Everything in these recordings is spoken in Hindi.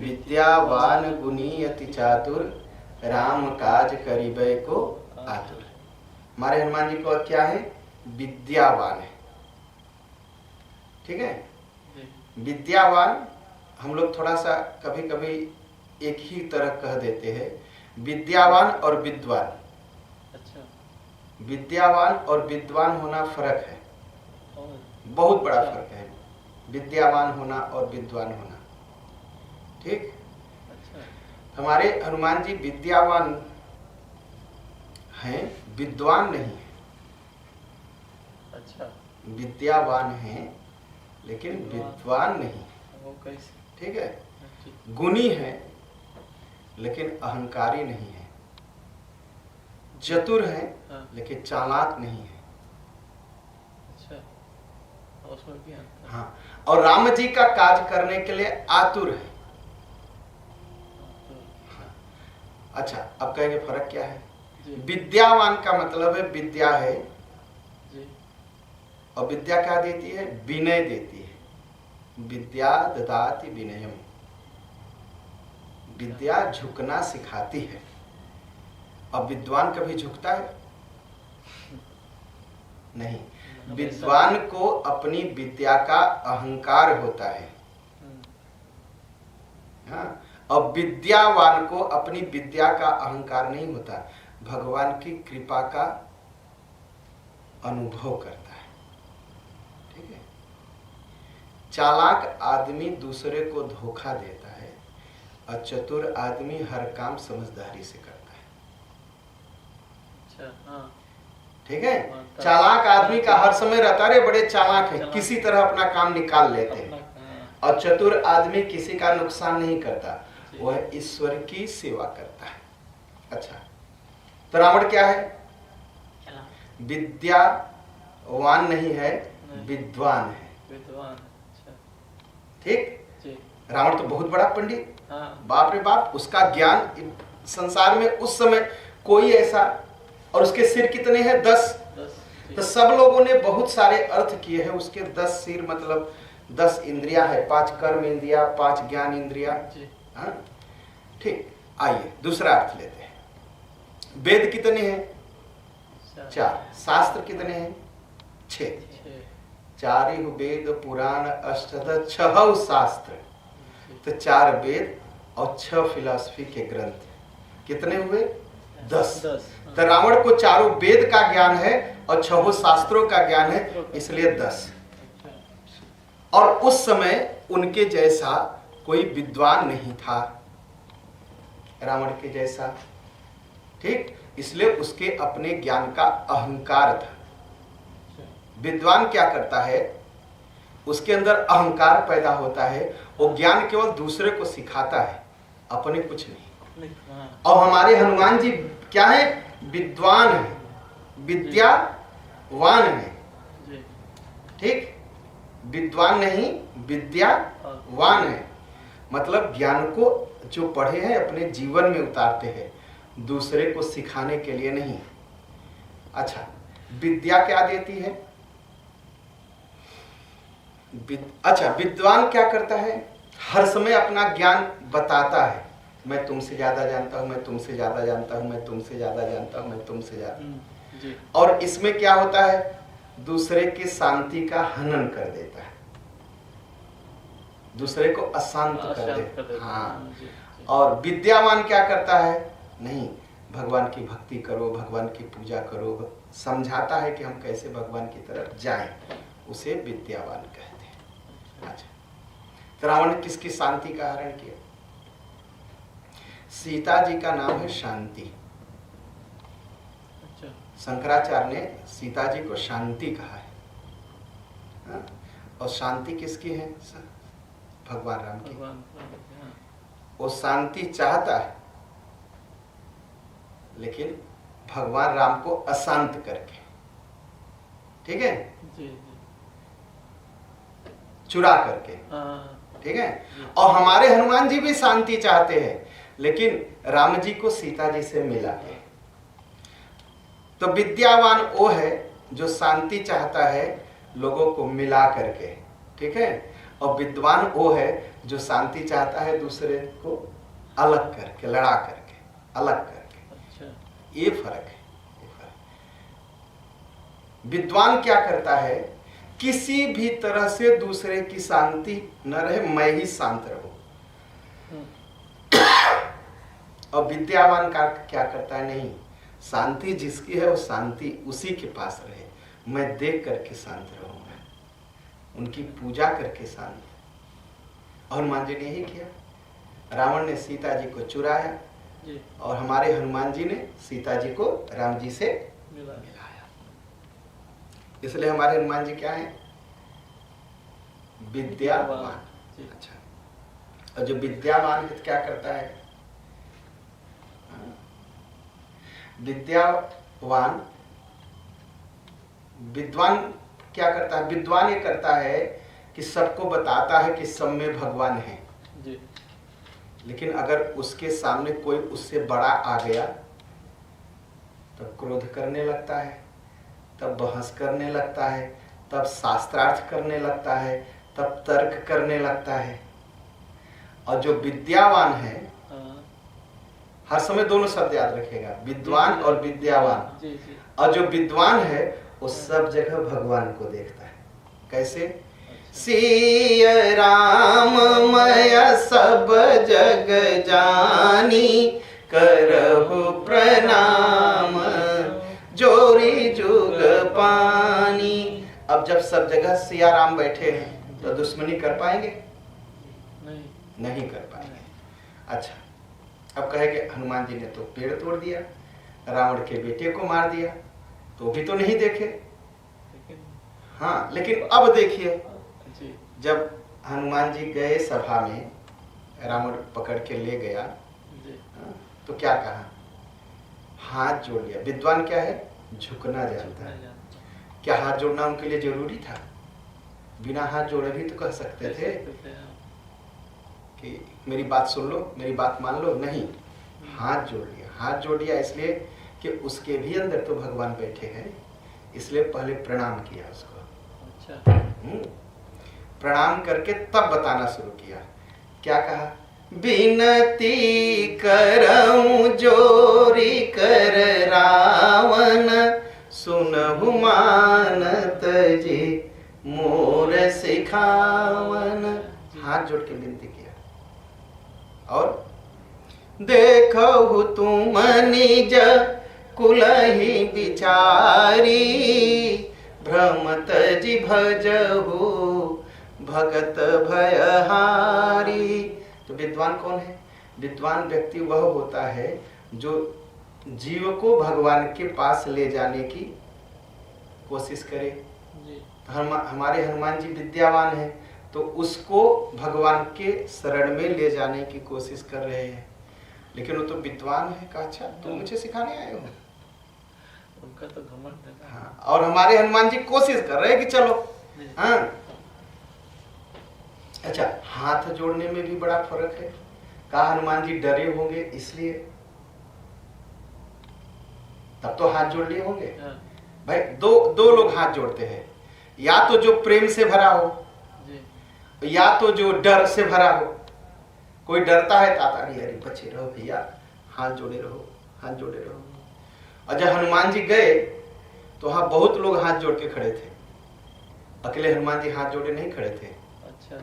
विद्यावान गुणी अति चातुर, राम काज करिबै को आतुर। हमारे हनुमान जी को क्या है? विद्यावान है। ठीक है, विद्यावान हम लोग थोड़ा सा कभी कभी एक ही तरह कह देते हैं, विद्यावान और विद्वान। अच्छा। विद्यावान और विद्वान होना फर्क है, बहुत बड़ा फर्क है विद्यावान होना और विद्वान होना। ठीक। अच्छा। हमारे हनुमान जी विद्यावान हैं, विद्वान नहीं है। अच्छा। विद्यावान हैं लेकिन विद्वान नहीं है। वो कैसे? ठीक है, गुणी है लेकिन अहंकारी नहीं है, चतुर है लेकिन चालाक नहीं है। अच्छा, उसमें भी अंतर। हाँ, और राम जी का काज करने के लिए आतुर है। अच्छा, अब कहेंगे फर्क क्या है? विद्यावान का मतलब है विद्या है जी। और विद्या क्या देती है? विनय देती है। विद्या ददाति विनयम, विद्या झुकना सिखाती है। अब विद्वान कभी झुकता है? नहीं, विद्वान को अपनी विद्या का अहंकार होता है। हाँ, और विद्यावान को अपनी विद्या का अहंकार नहीं होता, भगवान की कृपा का अनुभव करता है। ठीक है, चालाक आदमी दूसरे को धोखा देता है और चतुर आदमी हर काम समझदारी से करता है। अच्छा, हाँ। ठीक है, चालाक आदमी का हर समय रहता है बड़े चालाक है, किसी तरह अपना काम निकाल लेते हैं। और चतुर आदमी किसी का नुकसान नहीं करता, वह ईश्वर की सेवा करता है। अच्छा, तो रावण क्या है? विद्यावान नहीं है, विद्वान है। विद्वान। अच्छा। ठीक। रावण तो बहुत बड़ा पंडित, हाँ। बाप रे बाप, उसका ज्ञान संसार में उस समय कोई ऐसा, और उसके सिर कितने हैं? 10। तो सब लोगों ने बहुत सारे अर्थ किए हैं उसके। 10 सिर मतलब 10 इंद्रियां है, 5 कर्म इंद्रिया, 5 ज्ञान इंद्रिया। ठीक, आइए दूसरा अर्थ लेते हैं। वेद कितने हैं? 4। शास्त्र कितने हैं? 6। 4 वेद पुराण अष्टदश 6 शास्त्र, तो 4 वेद और 6 फिलॉसफी के ग्रंथ, कितने हुए? 10। तो रावण को 4 वेद का ज्ञान है और 6 शास्त्रों का ज्ञान है, इसलिए 10। और उस समय उनके जैसा कोई विद्वान नहीं था, रावण के जैसा। ठीक, इसलिए उसके अपने ज्ञान का अहंकार था। विद्वान क्या करता है? उसके अंदर अहंकार पैदा होता है, वो ज्ञान केवल दूसरे को सिखाता है, अपने कुछ नहीं। और हमारे हनुमान जी क्या है? विद्वान है, विद्यावान है। ठीक, विद्वान नहीं, विद्यावान है। मतलब ज्ञान को जो पढ़े हैं अपने जीवन में उतारते हैं, दूसरे को सिखाने के लिए नहीं। अच्छा, विद्या क्या देती है? अच्छा, विद्वान क्या करता है? हर समय अपना ज्ञान बताता है, मैं तुमसे ज्यादा जानता हूं, मैं तुमसे ज्यादा जानता हूं, मैं तुमसे ज्यादा जानता हूं, मैं तुमसे ज्यादा। और इसमें क्या होता है? दूसरे की शांति का हनन कर देता है, दूसरे को अशांत कर देता। हाँ। और विद्यावान क्या करता है? नहीं, भगवान की भक्ति करो, भगवान की पूजा करो, समझाता है कि हम कैसे भगवान की तरफ जाएं, उसे विद्यावान कहते हैं। अच्छा, तो रावण ने किसकी शांति का हरण किया? सीता जी का नाम है शांति। अच्छा। शंकराचार्य ने सीता जी को शांति कहा है। हाँ? और शांति किसकी है? भगवान राम की। वो शांति चाहता है लेकिन भगवान राम को अशांत करके, ठीक है, चुरा करके। ठीक है, और हमारे हनुमान जी भी शांति चाहते हैं लेकिन राम जी को सीता जी से मिला है। तो विद्यावान वो है जो शांति चाहता है लोगों को मिला करके, ठीक है, और विद्वान वो है जो शांति चाहता है दूसरे को अलग करके, लड़ा करके, अलग करके। अच्छा। ये फर्क है, ये फर्क। विद्वान क्या करता है, किसी भी तरह से दूसरे की शांति न रहे, मैं ही शांत रहूं। और विद्यावान का क्या करता है, नहीं, शांति जिसकी है वो शांति उसी के पास रहे, मैं देख करके शांत रहूंगा, उनकी पूजा करके शांत। हनुमान जी ने यही किया। रावण ने सीता जी को चुराया जी। और हमारे हनुमान जी ने सीता जी को राम जी से मिलाया। इसलिए हमारे हनुमान जी क्या है, विद्यावान। जी। अच्छा, और जो विद्यावान है तो क्या करता है, विद्यावान, विद्वान क्या करता है, विद्वान ये करता है कि सबको बताता है कि सब में भगवान है जी। लेकिन अगर उसके सामने कोई उससे बड़ा आ गया तब क्रोध करने लगता है, तब बहस करने लगता है, तब शास्त्रार्थ करने लगता है, तब तर्क करने लगता है। और जो विद्यावान है, हाँ। हर समय दोनों शब्द याद रखेगा, विद्वान और विद्यावान। जी जी। और जो विद्वान है वो सब जगह भगवान को देखता है। कैसे, सिय राम मय सब जग जानी, करहु प्रणाम जोरी जुग पानी। अब जब सब जगह सिया राम बैठे हैं तो दुश्मनी कर पाएंगे, नहीं, नहीं कर पाएंगे। अच्छा, अब कहेंगे हनुमान जी ने तो पेड़ तोड़ दिया, रावण के बेटे को मार दिया, तो भी तो नहीं देखे। लेकिन हाँ, लेकिन अब देखिए, जी जब हनुमान जी गए सभा में, रावण पकड़ के ले गया, जी। तो क्या कहा, हाथ जोड़ लिया। विद्वान क्या है, झुकना जानता है। क्या हाथ जोड़ना उनके लिए जरूरी था? बिना हाथ जोड़े भी तो कह सकते थे कि मेरी बात सुन लो, मेरी बात मान लो। नहीं, हाथ जोड़ लिया। हाथ जोड़ लिया इसलिए कि उसके भी अंदर तो भगवान बैठे हैं, इसलिए पहले प्रणाम किया उसको। अच्छा। प्रणाम करके तब बताना शुरू किया। क्या कहा, बिनती करऊं जोरी कर रावण, सुनहु मानत जी मोर सिखावन। हाथ जोड़ के विनती किया। और देखो तुम निज कुलहि बिचारी, भ्रमत जी भजहु भगत भयहारी। तो विद्वान कौन है? विद्वान व्यक्ति वह होता है जो जीव को भगवान के पास ले जाने की कोशिश करे। जी। हमारे हनुमान जी विद्यावान हैं, तो उसको भगवान के शरण में ले जाने की कोशिश कर रहे हैं। लेकिन वो तो विद्वान है। कहा, अच्छा तुम मुझे सिखाने आए हो? उनका तो घमंड है ना। हाँ, और हमारे हनुमान जी कोशिश कर रहे हैं कि चलो। हाँ, अच्छा, हाथ जोड़ने में भी बड़ा फर्क है। कहा हनुमान जी डरे होंगे इसलिए, तब तो हाथ जोड़ लिए होंगे। हाँ। भाई दो लोग हाथ जोड़ते हैं, या तो जो प्रेम से भरा हो जी। या तो जो डर से भरा हो। कोई डरता है तातारी, अरे बचे रहो भैया, हाथ जोड़े रहो, हाथ जोड़े रहो। और जब हनुमान जी गए तो वहां बहुत लोग हाथ जोड़ के खड़े थे, अकेले हनुमान जी हाथ जोड़े नहीं खड़े थे। अच्छा।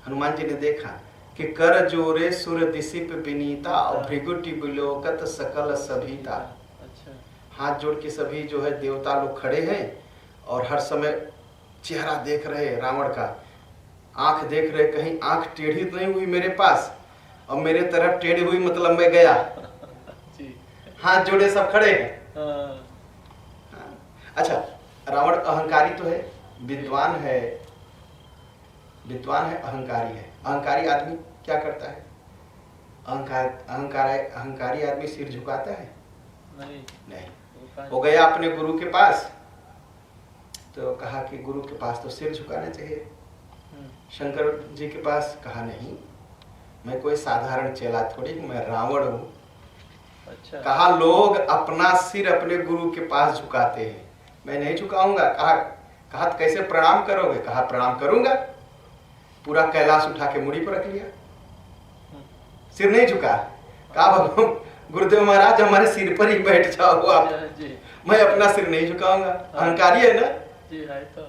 हनुमान जी ने देखा कि कर जोरे सुर दिसिप विनीता और भृगुटि बिलोकत सकल सभीता। अच्छा। हाथ जोड़ के सभी जो है देवता लोग खड़े हैं और हर समय चेहरा देख रहे रावण का, आंख देख रहे, कहीं आंख टेढ़ी तो नहीं हुई मेरे पास, और मेरे तरफ टेढ़ी हुई मतलब मैं गया। जी। हाथ जोड़े सब खड़े हैं। हाँ। अच्छा, रावण अहंकारी तो है, विद्वान है, विद्वान है, अहंकारी है। अहंकारी आदमी क्या करता है? अहंकारी आदमी सिर झुकाता है? नहीं। वो गया अपने गुरु के पास, तो कहा कि गुरु के पास तो सिर झुकाना चाहिए। शंकर जी के पास कहा, नहीं, मैं कोई साधारण चेला थोड़ी, मैं रावण हूँ। अच्छा। कहा लोग अपना सिर अपने गुरु के पास झुकाते हैं, मैं नहीं झुकाऊंगा। कहा कैसे प्रणाम करोगे? कहा प्रणाम करूंगा। पूरा कैलाश उठा के मुड़ी पर रख लिया, सिर नहीं झुका। कहा भगवान गुरुदेव महाराज हमारे सिर पर ही बैठ जाओ आप, जी मैं अपना सिर नहीं झुकाऊंगा। अहंकारी है ना जी, है तो।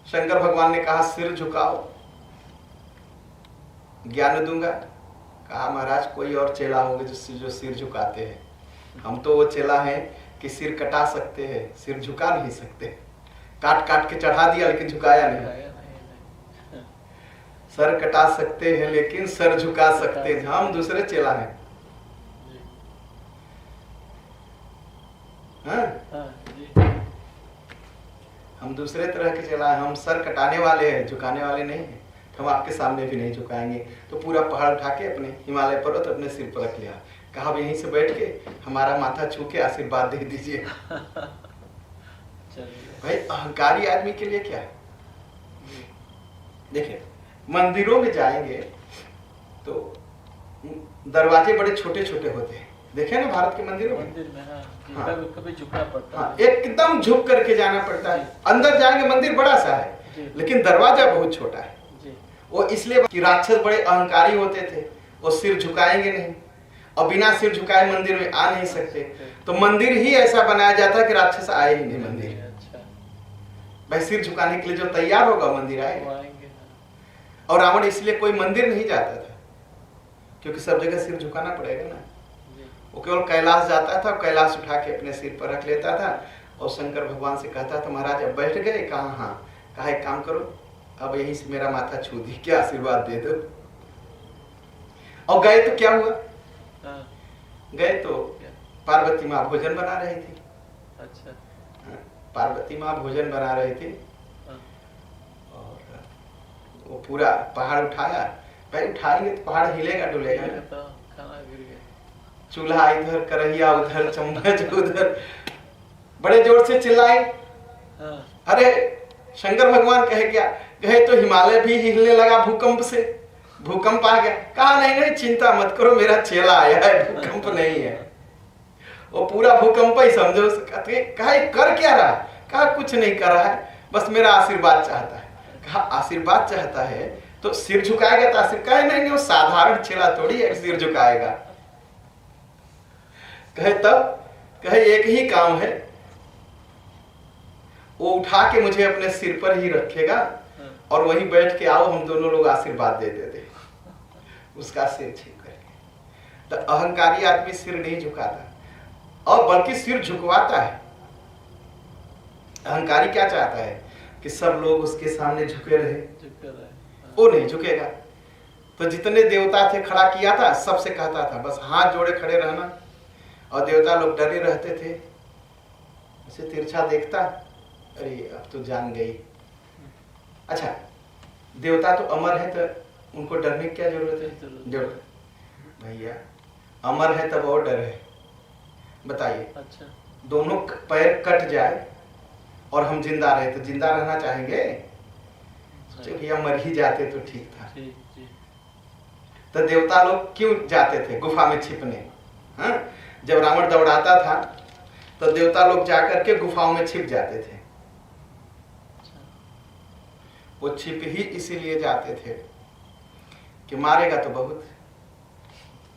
शंकर भगवान ने कहा सिर झुकाओ, ज्ञान दूंगा। कहा महाराज कोई और चेला होंगे जो सिर झुकाते हैं, हम तो वो चेला हैं कि सिर कटा सकते हैं, सिर झुका नहीं सकते। काट काट के चढ़ा दिया लेकिन झुकाया नहीं। सर कटा सकते हैं लेकिन सर झुका सकते हैं, हम दूसरे चेला हैं। हाँ? हम दूसरे तरह के चेला हैं, हम सर कटाने वाले हैं, झुकाने वाले नहीं हैं। हम आपके सामने भी नहीं झुकाएंगे। तो पूरा पहाड़ उठा के अपने हिमालय पर्वत अपने सिर पर रख लिया। कहा अब यहीं से बैठ के हमारा माथा छू के आशीर्वाद दे दीजिए। भाई अहंकारी आदमी के लिए क्या है? देखिए मंदिरों में जाएंगे तो दरवाजे बड़े छोटे छोटे होते हैं, देखे ना भारत के मंदिरों में। मंदिर में हाँ। कभी झुकना पड़ता है। हाँ, एकदम झुक करके जाना पड़ता है। अंदर जाएंगे मंदिर बड़ा सा है लेकिन दरवाजा बहुत छोटा है। वो इसलिए कि राक्षस बड़े अहंकारी होते थे, वो सिर झुकाएंगे नहीं और बिना सिर झुकाए मंदिर में आ नहीं सकते। तो मंदिर ही ऐसा बनाया जाता है कि राक्षस आए ही नहीं मंदिर। भाई सिर झुकाने के लिए जो तैयार होगा मंदिर आएगा। और रावण इसलिए कोई मंदिर नहीं जाता था क्योंकि सब जगह सिर झुकाना पड़ेगा ना। वो केवल कैलाश जाता था, कैलाश उठा के अपने सिर पर रख लेता था और शंकर भगवान से कहता था महाराज अब बैठ गए? कहा हाँ। कहा एक काम करो अब यहीं से मेरा माथा छू दी, क्या आशीर्वाद दे दो। और गए तो क्या हुआ? गए तो पार्वती माँ भोजन बना रही थी। अच्छा। पार्वती माँ भोजन बना रही थी और वो पूरा पहाड़ उठाया। भाई उठाएंगे तो पहाड़ हिलेगा डुलेगा ना। तो खाना गिर गया। चूल्हा इधर, करहिया उधर, चम्मच उधर, बड़े जोर से चिल्लाए। अरे शंकर भगवान कहे क्या? कहे तो हिमालय भी हिलने लगा भूकंप से, भूकंप आ गया। कहा नहीं नहीं चिंता मत करो, मेरा चेला आया है, भूकंप नहीं है। वो पूरा भूकंप ही समझो। कहा कर क्या रहा? कहा कुछ नहीं कर रहा है, बस मेरा आशीर्वाद चाहता है। कहा आशीर्वाद चाहता है तो सिर झुकाएगा? तो आशीर्वाद कहे नहीं नहीं वो साधारण चेला थोड़ी है सिर झुकाएगा। कहे तब? कहे एक ही काम है, वो उठा के मुझे अपने सिर पर ही रखेगा और वहीं बैठ के आओ, हम दोनों लोग आशीर्वाद दे देते उसका सिर छीन करके। तो अहंकारी आदमी सिर नहीं झुकाता और बल्कि सिर झुकवाता है। अहंकारी क्या चाहता है कि सब लोग उसके सामने झुके रहे, वो नहीं झुकेगा। तो जितने देवता थे खड़ा किया था, सबसे कहता था बस हाथ जोड़े खड़े रहना। और देवता लोग डरे रहते थे, उसे तिरछा देखता, अरे अब तो जान गई। अच्छा देवता तो अमर है तो उनको डरने की क्या जरूरत है? जरूरत भैया अमर है तब और डर है, बताइए। अच्छा। दोनों पैर कट जाए और हम जिंदा रहे तो जिंदा रहना चाहेंगे? सोचे भैया मर ही जाते तो ठीक था। तो देवता लोग क्यों जाते थे गुफा में छिपने? हाँ? जब रावण दौड़ाता था तो देवता लोग जाकर के गुफाओं में छिप जाते थे। वो छिप ही इसीलिए जाते थे कि मारेगा तो बहुत,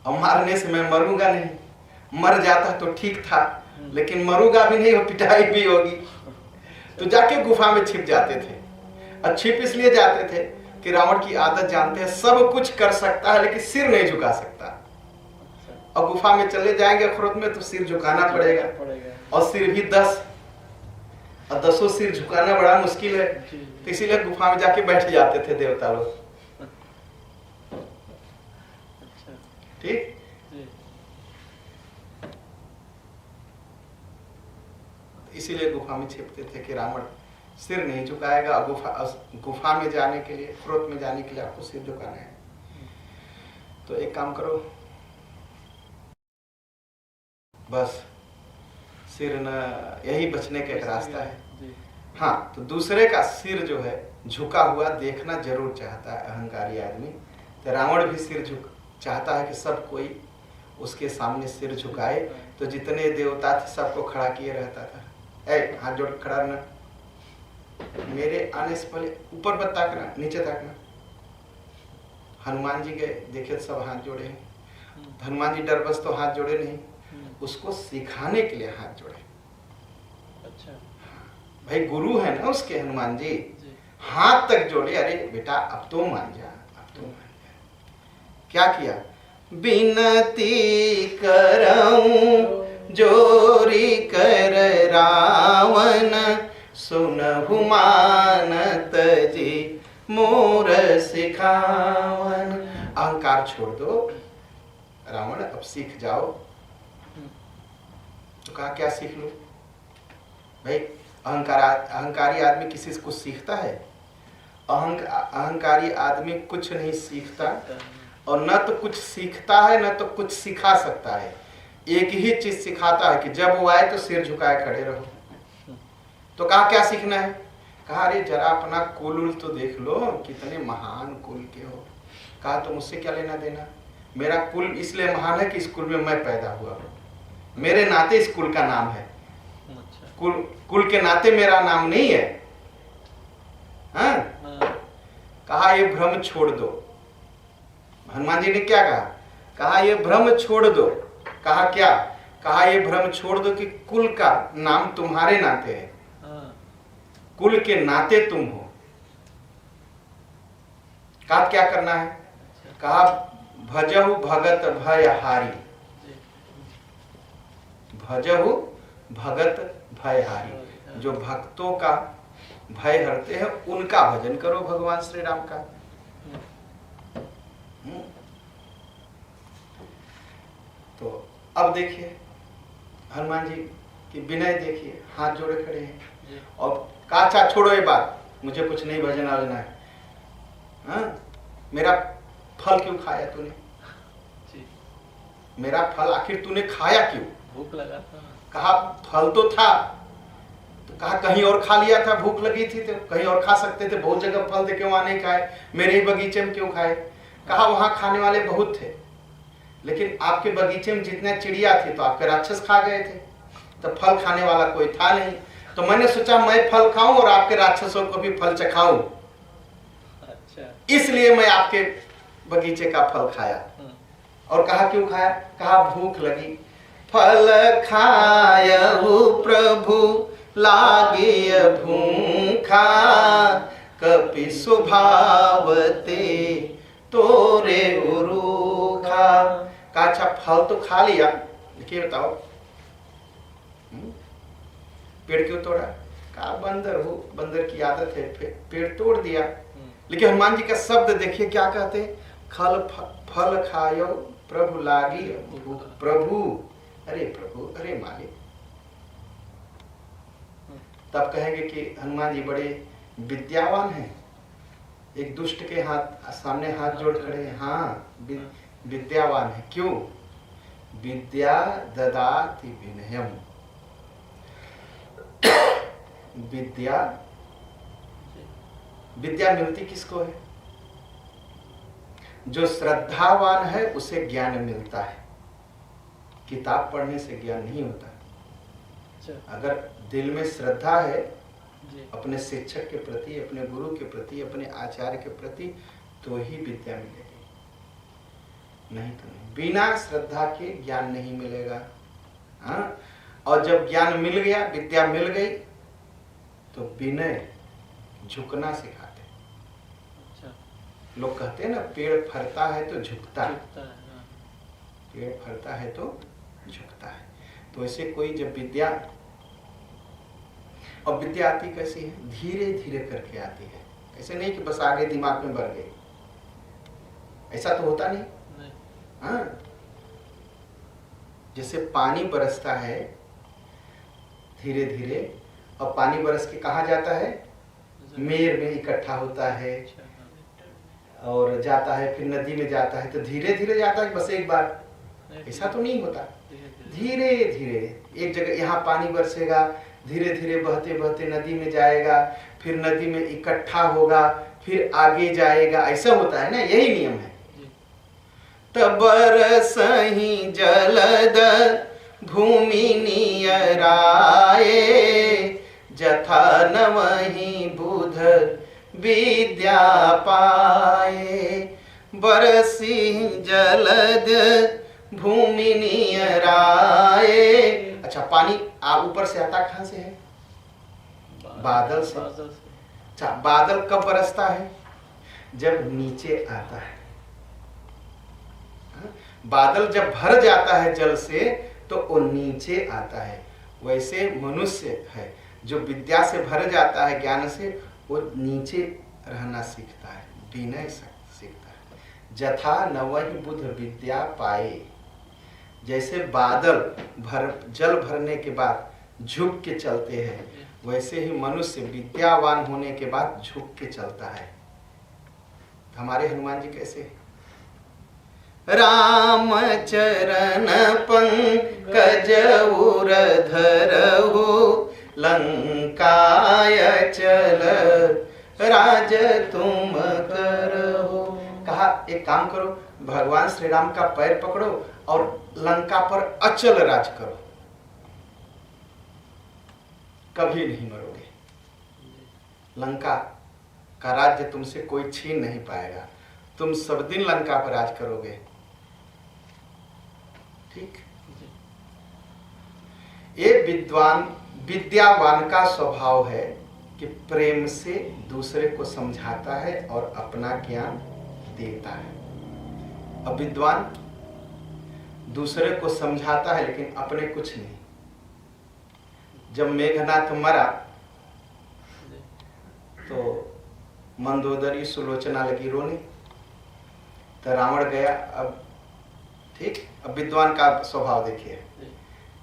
और मारने से मैं मरूंगा नहीं, मर जाता तो ठीक था लेकिन मरूंगा भी नहीं और पिटाई भी होगी। तो जाके गुफा में छिप जाते थे। और छिप इसलिए जाते थे कि रावण की आदत जानते हैं, सब कुछ कर सकता है लेकिन सिर नहीं झुका सकता। और गुफा में चले जाएंगे खुद में तो सिर झुकाना पड़ेगा और सिर भी 10 और 10 सिर झुकाना बड़ा मुश्किल है। तो इसीलिए गुफा में जाके बैठ जाते थे देवता लोग। ठीक। इसीलिए गुफा में छिपते थे कि रावण सिर नहीं झुकाएगा। गुफा में जाने के लिए, क्रोध में जाने के लिए आपको सिर झुकाना है। तो एक काम करो, बस सिर न, यही बचने का एक रास्ता है। हाँ, तो दूसरे का सिर जो है झुका हुआ देखना जरूर चाहता है अहंकारी आदमी। तो रावण भी सिर झुक चाहता है कि सब कोई उसके सामने सिर झुकाए। तो जितने देवता थे सबको खड़ा किए रहता था। हाथ जोड़ खड़ा रहना, मेरे आने से पहले ऊपर मत ताकना, नीचे ताकना। हनुमान जी गए, देखे सब हाथ जोड़े हैं। हनुमान जी डर बस तो हाथ जोड़े नहीं, उसको सिखाने के लिए हाथ जोड़े। अच्छा भाई गुरु है ना उसके, हनुमान जी जी। हाथ तक जोड़े, अरे बेटा अब तो मान जा, अब तो मान जा। क्या किया? बिनती करऊं जोरी कर रावण, सुनहु मानत जी मोर सिखावन। अहंकार छोड़ दो रावण, अब सीख जाओ। तो कहा क्या सीख लो? भाई अहंकारी आदमी किसी से कुछ सीखता है? अहंकारी आदमी कुछ नहीं सीखता, और न तो कुछ सीखता है न तो कुछ सिखा सकता है। एक ही चीज सिखाता है कि जब वो आए तो सिर झुकाए खड़े रहो। तो कहा क्या सीखना है? कहा अरे जरा अपना कुल तो देख लो, कितने महान कुल के हो। कहा तो मुझसे क्या लेना देना, मेरा कुल इसलिए महान है कि इस कुल में मैं पैदा हुआ हूँ, मेरे नाते इस कुल का नाम है। कुल के नाते मेरा नाम नहीं है। हाँ? कहा ये भ्रम छोड़ दो। हनुमान जी ने क्या कहा? कहा ये भ्रम छोड़ दो। कहा क्या? कहा ये भ्रम छोड़ दो कि कुल का नाम तुम्हारे नाते है, कुल के नाते तुम हो। कहा क्या करना है? कहा भजहु भगत भयहारी, भजहु भगत भयहारी, जो भक्तों का भय हरते हैं उनका भजन करो, भगवान श्री राम का। तो अब देखिए हनुमान जी की विनय देखिए, हाथ जोड़े खड़े हैं और कहा अच्छा छोड़ो ये बात, मुझे कुछ नहीं भजन आजना है। हाँ? मेरा फल क्यों खाया तूने? मेरा फल आखिर तूने खाया क्यों? भूख लगा था। कहा फल तो था, तो कहा कहीं और खा लिया था, भूख लगी थी तो कहीं और खा सकते थे, बहुत जगह फल थे, क्यों वहां नहीं खाए? मेरे ही बगीचे में क्यों खाए? कहा वहां खाने वाले बहुत थे, लेकिन आपके बगीचे में जितने चिड़िया थे तो आपके राक्षस खा गए थे, तो फल खाने वाला कोई था नहीं। तो मैंने सोचा मैं फल खाऊं और आपके राक्षसों को भी फल चखाऊं। अच्छा। इसलिए मैं आपके बगीचे का फल खाया। और कहा क्यों खाया? कहा भूख लगी। फल खायहु प्रभु लागे भूखा, कपि स्वभावते तोरे उरूखा। कहा अच्छा फल तो खा लिया, लेकिन बताओ पेड़ क्यों तोड़ा? कहा बंदर हो, बंदर की आदत है, पेड़ तोड़ दिया। लेकिन हनुमान जी का शब्द देखिए क्या कहते हैं, फल खायो प्रभु लागी प्रभु, अरे प्रभु, अरे मालिक। तब कहेंगे कि हनुमान जी बड़े विद्यावान हैं। एक दुष्ट के हाथ सामने हाथ जोड़ खड़े हैं। हाँ विद्यावान है। क्यों? विद्या ददाति विनयम। विद्या मिलती किसको है? जो श्रद्धावान है उसे ज्ञान मिलता है। किताब पढ़ने से ज्ञान नहीं होता। अगर दिल में श्रद्धा है अपने शिक्षक के प्रति, अपने गुरु के प्रति, अपने आचार्य के प्रति, तो ही विद्या मिलेगी, नहीं तो नहीं। बिना श्रद्धा के ज्ञान नहीं मिलेगा। हाँ? और जब ज्ञान मिल गया, विद्या मिल गई, तो विनय झुकना सिखाते। अच्छा। लोग कहते हैं ना पेड़ फरता है तो झुकता है। पेड़ फरता है तो झुकता है। तो ऐसे कोई जब विद्या, और विद्या आती कैसी है? धीरे धीरे करके आती है। ऐसे नहीं कि बस आगे दिमाग में भर गई, ऐसा तो होता नहीं। हाँ? जैसे पानी बरसता है धीरे धीरे, और पानी बरस के कहाँ जाता है? मेर में इकट्ठा होता है और जाता है, फिर नदी में जाता है। तो धीरे धीरे जाता है बस एक बार, ऐसा तो नहीं होता। धीरे धीरे एक जगह यहाँ पानी बरसेगा, धीरे धीरे बहते बहते नदी में जाएगा, फिर नदी में इकट्ठा होगा, फिर आगे जाएगा। ऐसा होता है ना, यही नियम है। तबरसहि जलद भूमि नियराए, जथा नवहि बुध विद्या पाए, बरसी जलद भूमि नियराए। अच्छा, पानी ऊपर से आता कहां से है? बादल से। अच्छा, बादल कब बरसता है? जब नीचे आता है। बादल जब भर जाता है जल से तो वो नीचे आता है। वैसे मनुष्य है जो विद्या से भर जाता है, ज्ञान से, वो नीचे रहना सीखता है, विनय सीखता है। जथा नवहि बुध विद्या पाए, जैसे बादल जल भरने के बाद झुक के चलते हैं, वैसे ही मनुष्य विद्यावान होने के बाद झुक के चलता है। हमारे हनुमान जी कैसे हैं? राम चरण पंकज उर धरहु, लंकाय चल राज तुम करहु। कहा एक काम करो, भगवान श्री राम का पैर पकड़ो और लंका पर अचल राज करो, कभी नहीं मरोगे। लंका का राज्य तुमसे कोई छीन नहीं पाएगा, तुम सब दिन लंका पर राज करोगे। ठीक। ये विद्यावान का स्वभाव है कि प्रेम से दूसरे को समझाता है और अपना ज्ञान देता है। अब विद्वान दूसरे को समझाता है लेकिन अपने कुछ नहीं। जब मेघनाथ मरा तो मंदोदरी सुलोचना लगी रोने, तो रावण गया। अब ठीक, अब विद्वान का स्वभाव देखिए,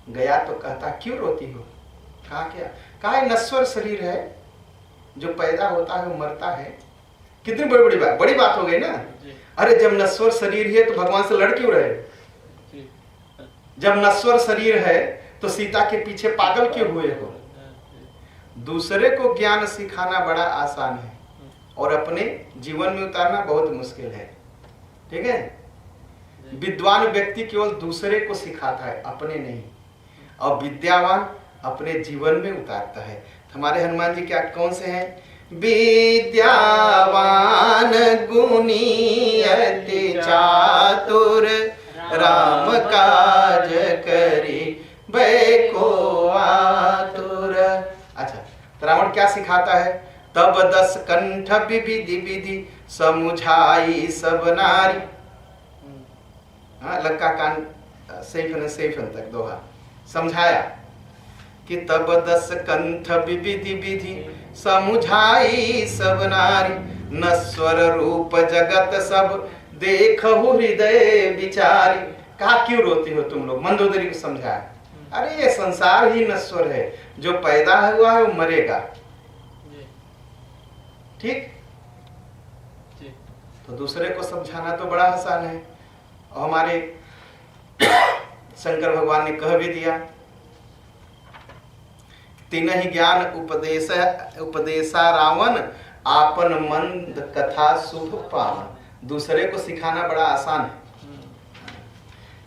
गया तो कहता क्यों रोती हो? कहा क्या? कहा नश्वर शरीर है, जो पैदा होता है वो मरता है। कितनी बड़ी बात हो गई ना। अरे जब नश्वर शरीर है तो भगवान से लड़ क्यों रहे? जब नश्वर शरीर है तो सीता के पीछे पागल क्यों हुए हो? दूसरे को ज्ञान सिखाना बड़ा आसान है और अपने जीवन में उतारना बहुत मुश्किल है। ठीक है, विद्वान व्यक्ति केवल दूसरे को सिखाता है, अपने नहीं, और विद्यावान अपने जीवन में उतारता है। हमारे हनुमान जी क्या कौन से हैं? विद्यावान गुणी अति चातुर, राम काज करी बैको आतुर। अच्छा, तो रावण क्या सिखाता है? तब 10 कंठ विधि विधि समुझाई सब नारी। लंका कांड सैफन तक दोहा समझाया कि तब 10 कंठ विधि विधि समुझाई सब नारी, नश्वर रूप जगत सब देखहु हृदय विचारी। कहा क्यों रोती हो तुम लोग? मंदोदरी को समझाया, अरे ये संसार ही नश्वर है, जो पैदा हुआ है वो मरेगा। ठीक, तो दूसरे को समझाना तो बड़ा आसान है। और हमारे शंकर भगवान ने कह भी दिया, तीनहि ज्ञान उपदेशा रावण, आपन मंद कथा शुभ पावन। दूसरे को सिखाना बड़ा आसान है।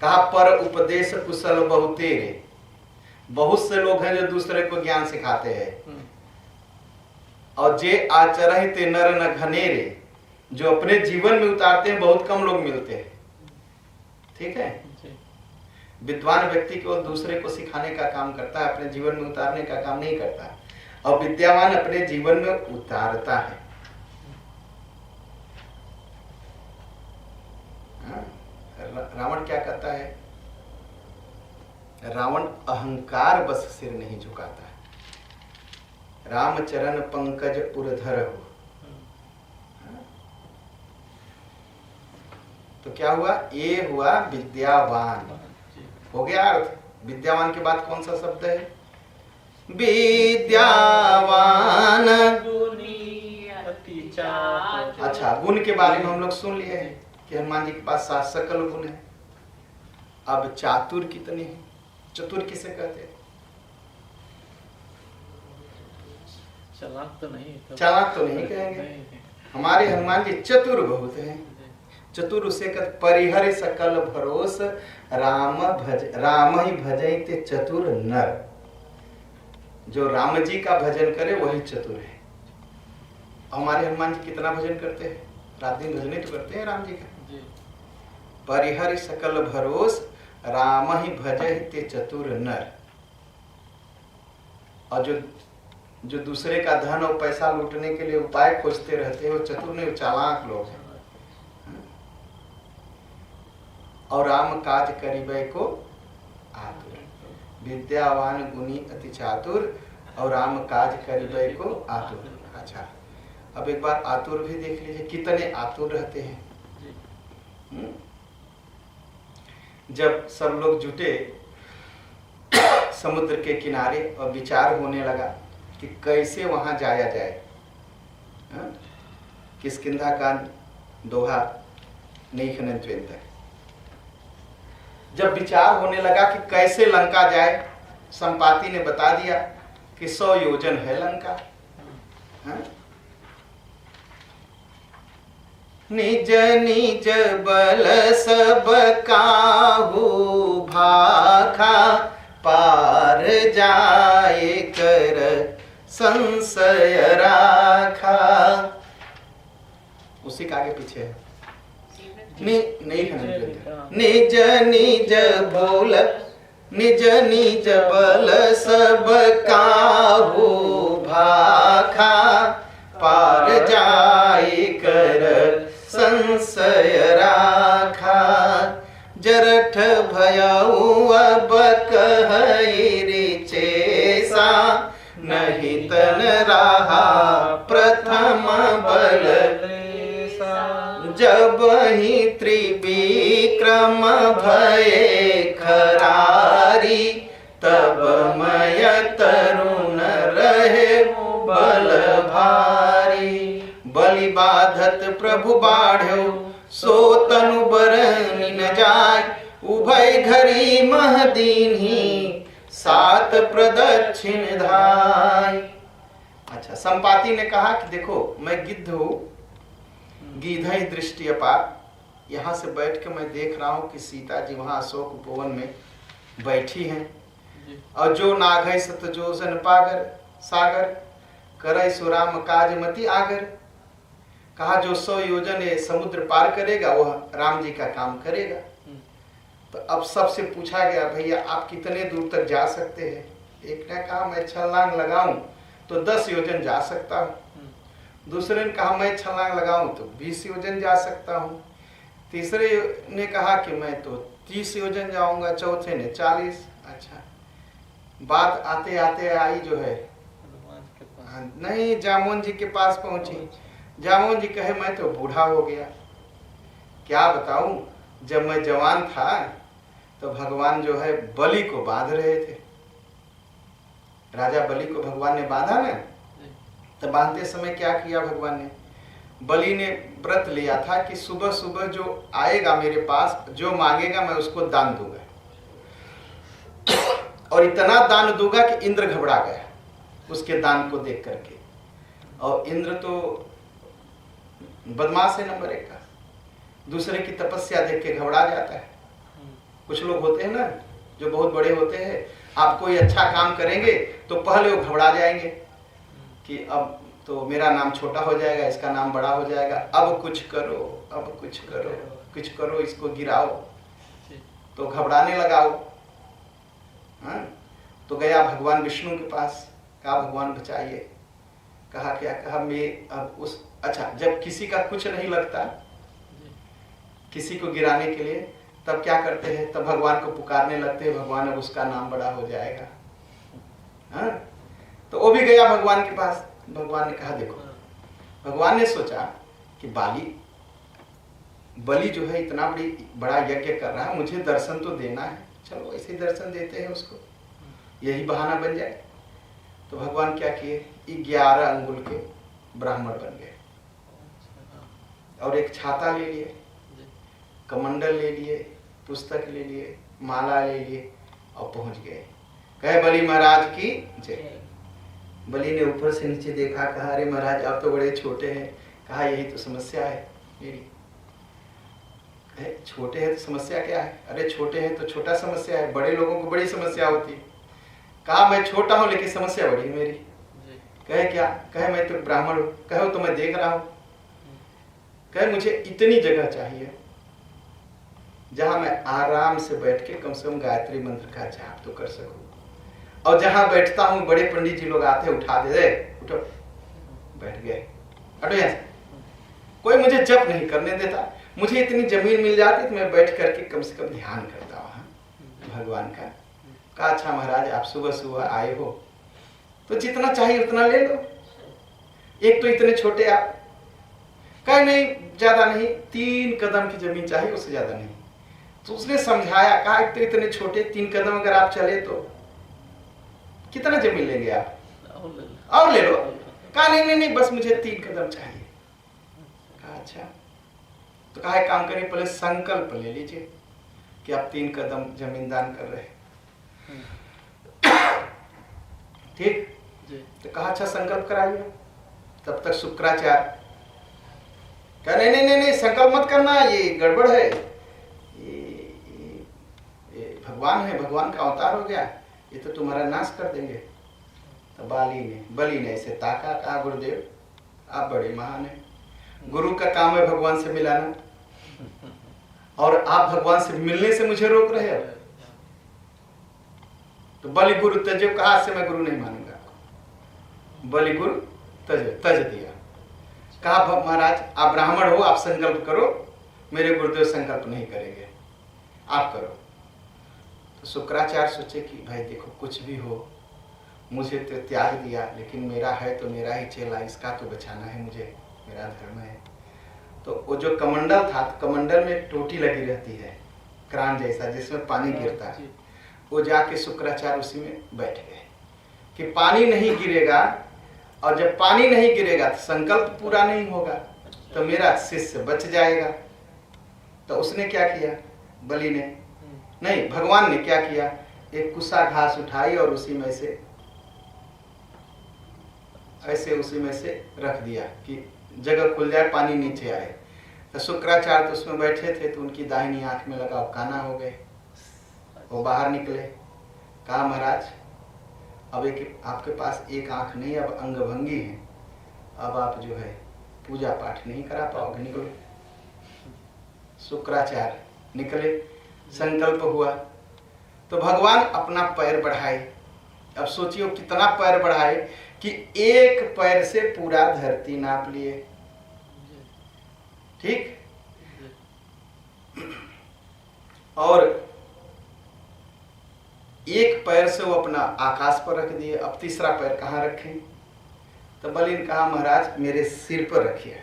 कहा पर उपदेश कुशल बहुतेरे, बहुत से लोग हैं जो दूसरे को ज्ञान सिखाते हैं। और जे आचरण ते नर न घनेरे, जो अपने जीवन में उतारते हैं बहुत कम लोग मिलते हैं। ठीक है, विद्वान व्यक्ति केवल दूसरे को सिखाने का काम करता है, अपने जीवन में उतारने का काम नहीं करता। और विद्यावान अपने जीवन में उतारता है। रावण क्या करता है? रावण अहंकार बस सिर नहीं झुकाता है। रामचरण पंकज उर्धर हो, तो क्या हुआ? ये हुआ विद्यावान। हो गया अर्थ। विद्यावान के बाद कौन सा शब्द है? विद्यावान। अच्छा, गुण के बारे में हम लोग सुन लिए हैं कि हनुमान जी के पास 7 सकल गुण है। अब चातुर कितने हैं? चतुर किसे कहते हैं? चालाक तो नहीं, चालाक तो नहीं कहेंगे। हमारे हनुमान जी चतुर बहुत हैं। चतुर उसे कहते परिहर सकल भरोस, राम ही भजै ते चतुर नर। जो राम जी का भजन करे वही चतुर है। हमारे हनुमान जी कितना भजन करते हैं, रात दिन भजन तो करते हैं राम जी का। जी। परिहरि सकल भरोस राम ही भजहि ते चतुर नर। और जो दूसरे का धन और पैसा लूटने के लिए उपाय खोजते रहते हैं वो चतुर नहीं, वो चालाक लोग हैं। और राम काज करिबै को आतुर, विद्यावान गुणी अति चातुर और राम काज करिबै को आतुर। अच्छा, अब एक बार आतुर भी देख लीजिए, कितने आतुर रहते हैं। जब सब लोग जुटे समुद्र के किनारे और विचार होने लगा कि कैसे वहां जाया जाए, किष्किंधा का दोहा नहीं खनन। जब विचार होने लगा कि कैसे लंका जाए, संपाति ने बता दिया कि 100 योजन है लंका। निज निज बल सब काहू भाखा, पार जाए कर संशय राखा। उसी का आगे पीछे है। नहीं है। निज निज बोल निज निज बल सब काहू भाखा, पार जाए कर संशय राखा। जरठ भयऊ अब कहई चेसा, नहीं तन रहा प्रथम बल जब ही त्रिविक्रम भये खरारी, तब मय तरुण रहे बल भारी। बलि बाधत प्रभु बाढ़ो सो तनु बरनि न जाय, उभय घरी मह दीन्ही 7 प्रदक्षिण धाय। अच्छा, संपाति ने कहा कि देखो मैं गिद्ध हूँ, गीधई दृष्टि अपार। यहाँ से बैठ के मैं देख रहा हूँ कि सीता जी वहाँ अशोक उपवन में बैठी हैं, और जो नाघई सतजोजन पागर सागर, करई सुराम काज मति आगर। कहा जो 100 योजन ये समुद्र पार करेगा वह राम जी का काम करेगा। तो अब सबसे पूछा गया, भैया आप कितने दूर तक जा सकते हैं? एक ने कहा मैं छलांग लगाऊं तो 10 योजन जा सकता हूँ। दूसरे ने कहा मैं छलांग लगाऊं तो 20 योजन जा सकता हूँ। तीसरे ने कहा कि मैं तो 30 योजन जाऊंगा। चौथे ने 40। अच्छा, बात आते आते आई जो है नहीं, जामुन जी के पास पहुंची। जामुन जी कहे मैं तो बूढ़ा हो गया, क्या बताऊं, जब मैं जवान था तो भगवान जो है बलि को बांध रहे थे। राजा बलि को भगवान ने बांधा ना, तो बांधते समय क्या किया भगवान ने, बलि ने व्रत लिया था कि सुबह सुबह जो आएगा मेरे पास, जो मांगेगा मैं उसको दान दूंगा। और इतना दान दूंगा कि इंद्र घबरा गया उसके दान को देख करके। और इंद्र तो बदमाश है नंबर 1 का, दूसरे की तपस्या देख के घबरा जाता है। कुछ लोग होते हैं ना जो बहुत बड़े होते हैं, आप कोई अच्छा काम करेंगे तो पहले वो घबरा जाएंगे कि अब तो मेरा नाम छोटा हो जाएगा, इसका नाम बड़ा हो जाएगा, अब कुछ करो, अब कुछ करो, कुछ करो, इसको गिराओ। तो घबराने लगा वो। तो गया भगवान विष्णु के पास, कहा भगवान बचाइए। कहा क्या, कहा मैं अब उस, अच्छा जब किसी का कुछ नहीं लगता किसी को गिराने के लिए, तब क्या करते हैं, तब भगवान को पुकारने लगते हैं, भगवान अब उसका नाम बड़ा हो जाएगा। तो वो भी गया भगवान के पास। भगवान ने कहा देखो, भगवान ने सोचा कि बलि जो है इतना बड़ा यज्ञ कर रहा है, मुझे दर्शन तो देना है, चलो ऐसे ही दर्शन देते हैं उसको, यही बहाना बन जाए। तो भगवान क्या किए, 11 अंगुल के ब्राह्मण बन गए और एक छाता ले लिए, कमंडल ले लिए, पुस्तक ले लिए, माला ले लिए और पहुंच गए। कहे बलि महाराज की जय। बलि ने ऊपर से नीचे देखा, कहा अरे महाराज आप तो बड़े छोटे हैं। कहा यही तो समस्या है मेरी। कहे छोटे हैं तो समस्या क्या है? अरे छोटे हैं तो छोटा समस्या है, बड़े लोगों को बड़ी समस्या होती है। कहा मैं छोटा हूं लेकिन समस्या बड़ी है मेरी। जी। कहे क्या? कहे मैं तो ब्राह्मण हूं। कहे तो मैं देख रहा हूं। कहे मुझे इतनी जगह चाहिए जहां मैं आराम से बैठ के कम से कम गायत्री मंत्र का जाप तो कर सकूं, और जहां बैठता हूं बड़े पंडित जी लोग आते उठा दे, उठो बैठ गए, हटो यहां से। कोई मुझे जप नहीं करने देता। मुझे इतनी जमीन मिल जाती तो मैं बैठ करके कम से कम ध्यान करता वहां भगवान का। कहा अच्छा महाराज आप सुबह सुबह आए हो तो जितना चाहिए उतना ले लो, एक तो इतने छोटे आप। कहे नहीं ज्यादा नहीं, 3 कदम की जमीन चाहिए, उससे ज्यादा नहीं। तो उसने समझाया, कहा एक तो इतने छोटे 3 कदम अगर आप चले तो कितना जमीन लेंगे आप, और ले लो। कहा नहीं नहीं नहीं बस मुझे 3 कदम चाहिए। कहा अच्छा, तो कहा एक काम करिए पहले संकल्प ले लीजिए कि आप 3 कदम जमीन दान कर रहे हैं, ठीक। तो कहा अच्छा संकल्प कराइए। तब तक शुक्राचार्य कहा नहीं नहीं नहीं नहीं संकल्प मत करना, ये गड़बड़ है, ये भगवान है, भगवान का अवतार हो गया, ये तो तुम्हारा नाश कर देंगे। तो बलि ने ऐसे ताका, कहा गुरुदेव आप बड़े महान हैं, गुरु का काम है भगवान से मिलाना, और आप भगवान से मिलने से मुझे रोक रहे हो। तो बलि गुरु तजो, कहा से मैं गुरु नहीं मानूंगा आपको। बलि गुरु तज दिया। कहा महाराज आप ब्राह्मण हो, आप संकल्प करो, मेरे गुरुदेव संकल्प नहीं करेंगे, आप करो। तो शुक्राचार्य सोचे कि भाई देखो कुछ भी हो, मुझे तो त्याग दिया, लेकिन मेरा है तो मेरा ही चेला, इसका तो बचाना है मुझे, मेरा धर्म है। तो वो जो कमंडल था, कमंडल में एक टोटी लगी रहती है क्रान जैसा, जिसमें पानी गिरता है, वो जाके शुक्राचार्य उसी में बैठ गए कि पानी नहीं गिरेगा, और जब पानी नहीं गिरेगा तो संकल्प पूरा नहीं होगा, तो मेरा शिष्य बच जाएगा। तो उसने क्या किया, बलि ने नहीं भगवान ने क्या किया, एक कुसा घास उठाई और उसी में से ऐसे उसी में से रख दिया कि जगह खुल जाए, पानी नीचे आए। तो शुक्राचार्य तो उसमें बैठे थे, तो उनकी दाहिनी आंख में लगा, काना हो गए, वो बाहर निकले। कहा महाराज अब एक आपके पास एक आंख नहीं, अब अंगभंगी है, अब आप जो है पूजा पाठ नहीं करा पाओगे, निकलो। शुक्राचार्य निकले, संकल्प हुआ, तो भगवान अपना पैर बढ़ाए। अब सोचिए कितना पैर बढ़ाए कि एक पैर से पूरा धरती नाप लिए, ठीक। और एक पैर से वो अपना आकाश पर रख दिए। अब तीसरा पैर कहाँ रखें? तो बलि ने कहा महाराज मेरे सिर पर रखिए।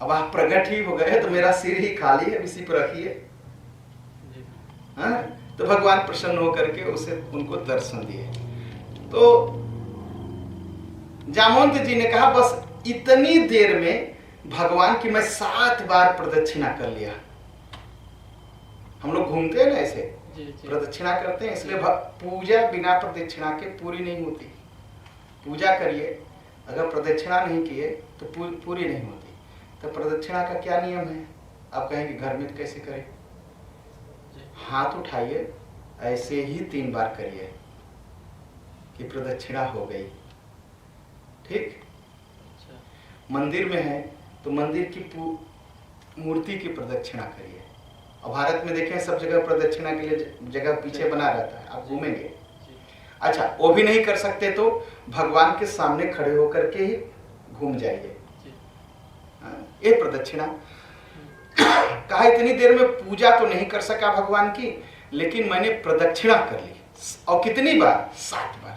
अब आप प्रकट ही हो गए तो मेरा सिर ही खाली है, इसी पर रखिए। हाँ, तो भगवान प्रसन्न होकर के उसे उनको दर्शन दिए। तो जामवंत जी ने कहा बस इतनी देर में भगवान की मैं 7 बार प्रदक्षिणा कर लिया। हम लोग घूमते हैं ना ऐसे, प्रदक्षिणा करते हैं, इसलिए पूजा बिना प्रदक्षिणा के पूरी नहीं होती। पूजा करिए, अगर प्रदक्षिणा नहीं किए तो पूरी नहीं होती। तो प्रदक्षिणा का क्या नियम है? आप कहेंगे घर में कैसे करें? हाथ उठाइए, ऐसे ही 3 बार करिए कि प्रदक्षिणा हो गई, ठीक। मंदिर में है तो मंदिर की मूर्ति की प्रदक्षिणा करिए। और भारत में देखें सब जगह प्रदक्षिणा के लिए जगह पीछे बना रहता है, आप घूमेंगे। अच्छा वो भी नहीं कर सकते तो भगवान के सामने खड़े होकर के ही घूम जाइए, ये प्रदक्षिणा। कहा इतनी देर में पूजा तो नहीं कर सका भगवान की, लेकिन मैंने प्रदक्षिणा कर ली। और कितनी बार? 7 बार।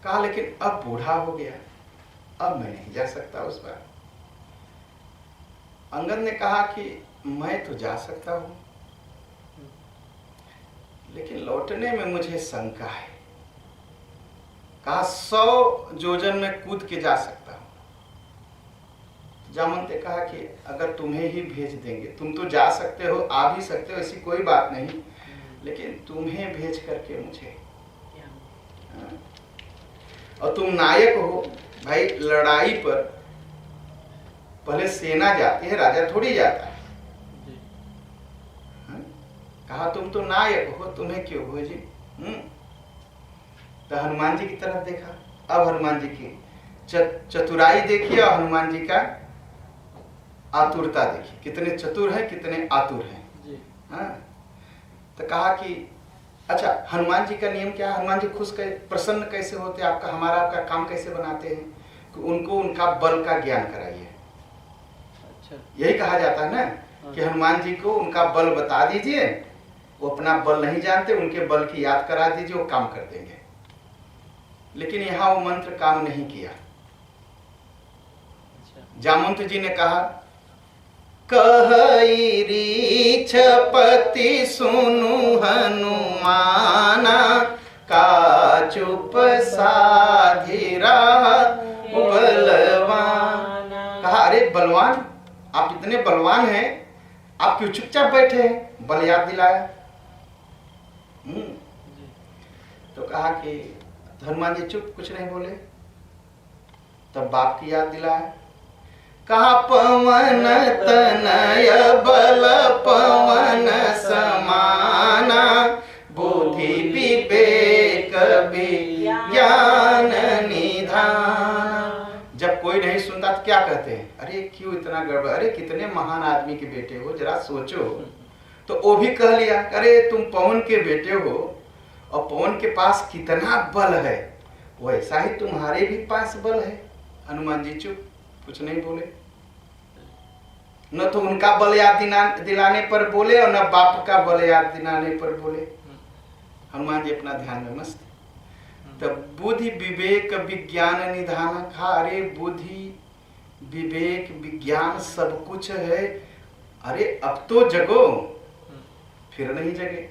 कहा लेकिन अब बूढ़ा हो गया, अब मैं नहीं जा सकता उस बार। अंगद ने कहा कि मैं तो जा सकता हूं, लेकिन लौटने में मुझे शंका है। कहा 100 योजन में कूद के जा सकता हूं। जामवंत ने कहा कि अगर तुम्हें ही भेज देंगे, तुम तो जा सकते हो, आ भी सकते हो, ऐसी कोई बात नहीं, लेकिन तुम्हें भेज करके मुझे, और तुम नायक हो भाई, लड़ाई पर पहले सेना जाती है, राजा थोड़ी जाता है। कहा तुम तो नायक हो, तुम्हें क्यों हो जी? तो हनुमान जी की तरफ देखा। अब हनुमान जी की चतुराई देखिए और हनुमान जी का आतुरता देखिए, कितने चतुर हैं, कितने आतुर हैं। हाँ, तो कहा कि अच्छा हनुमान जी का नियम क्या है, हनुमान जी खुश प्रसन्न कैसे होते हैं, आपका हमारा आपका काम कैसे बनाते हैं, कि उनको उनका बल का ज्ञान कराइए। अच्छा, यही कहा जाता है ना कि हनुमान जी को उनका बल बता दीजिए, वो अपना बल नहीं जानते, उनके बल की याद करा दीजिए, वो काम कर देंगे। लेकिन यहाँ वो मंत्र काम नहीं किया। जामवंत जी ने कहा कहि रीछपति सुनु हनुमाना, का चुप साधि रहा बलवान। कहा अरे बलवान, आप इतने बलवान हैं, आप क्यों चुपचाप बैठे हैं? बल याद दिलाया। तो कहा कि हनुमान जी चुप, कुछ नहीं बोले। तब बाप की याद दिलाया। कहा पवन तनय बल पवन समाना, बुद्धि विवेक विज्ञान निधान। जब कोई नहीं सुनता तो क्या कहते हैं, अरे क्यों इतना गड़बड़, अरे कितने महान आदमी के बेटे हो, जरा सोचो। तो वो भी कह लिया अरे तुम पवन के बेटे हो और पवन के पास कितना बल है, वैसा ही तुम्हारे भी पास बल है। हनुमान जी चुप, कुछ नहीं बोले। न तो उनका बल याद दिलाने पर बोले और न बाप का बल याद दिलाने पर बोले। हनुमान जी अपना ध्यान में मस्त। तब बुद्धि विवेक विज्ञान निधान। कहा अरे बुद्धि विवेक विज्ञान सब कुछ है, अरे अब तो जगो। फिर नहीं जगे।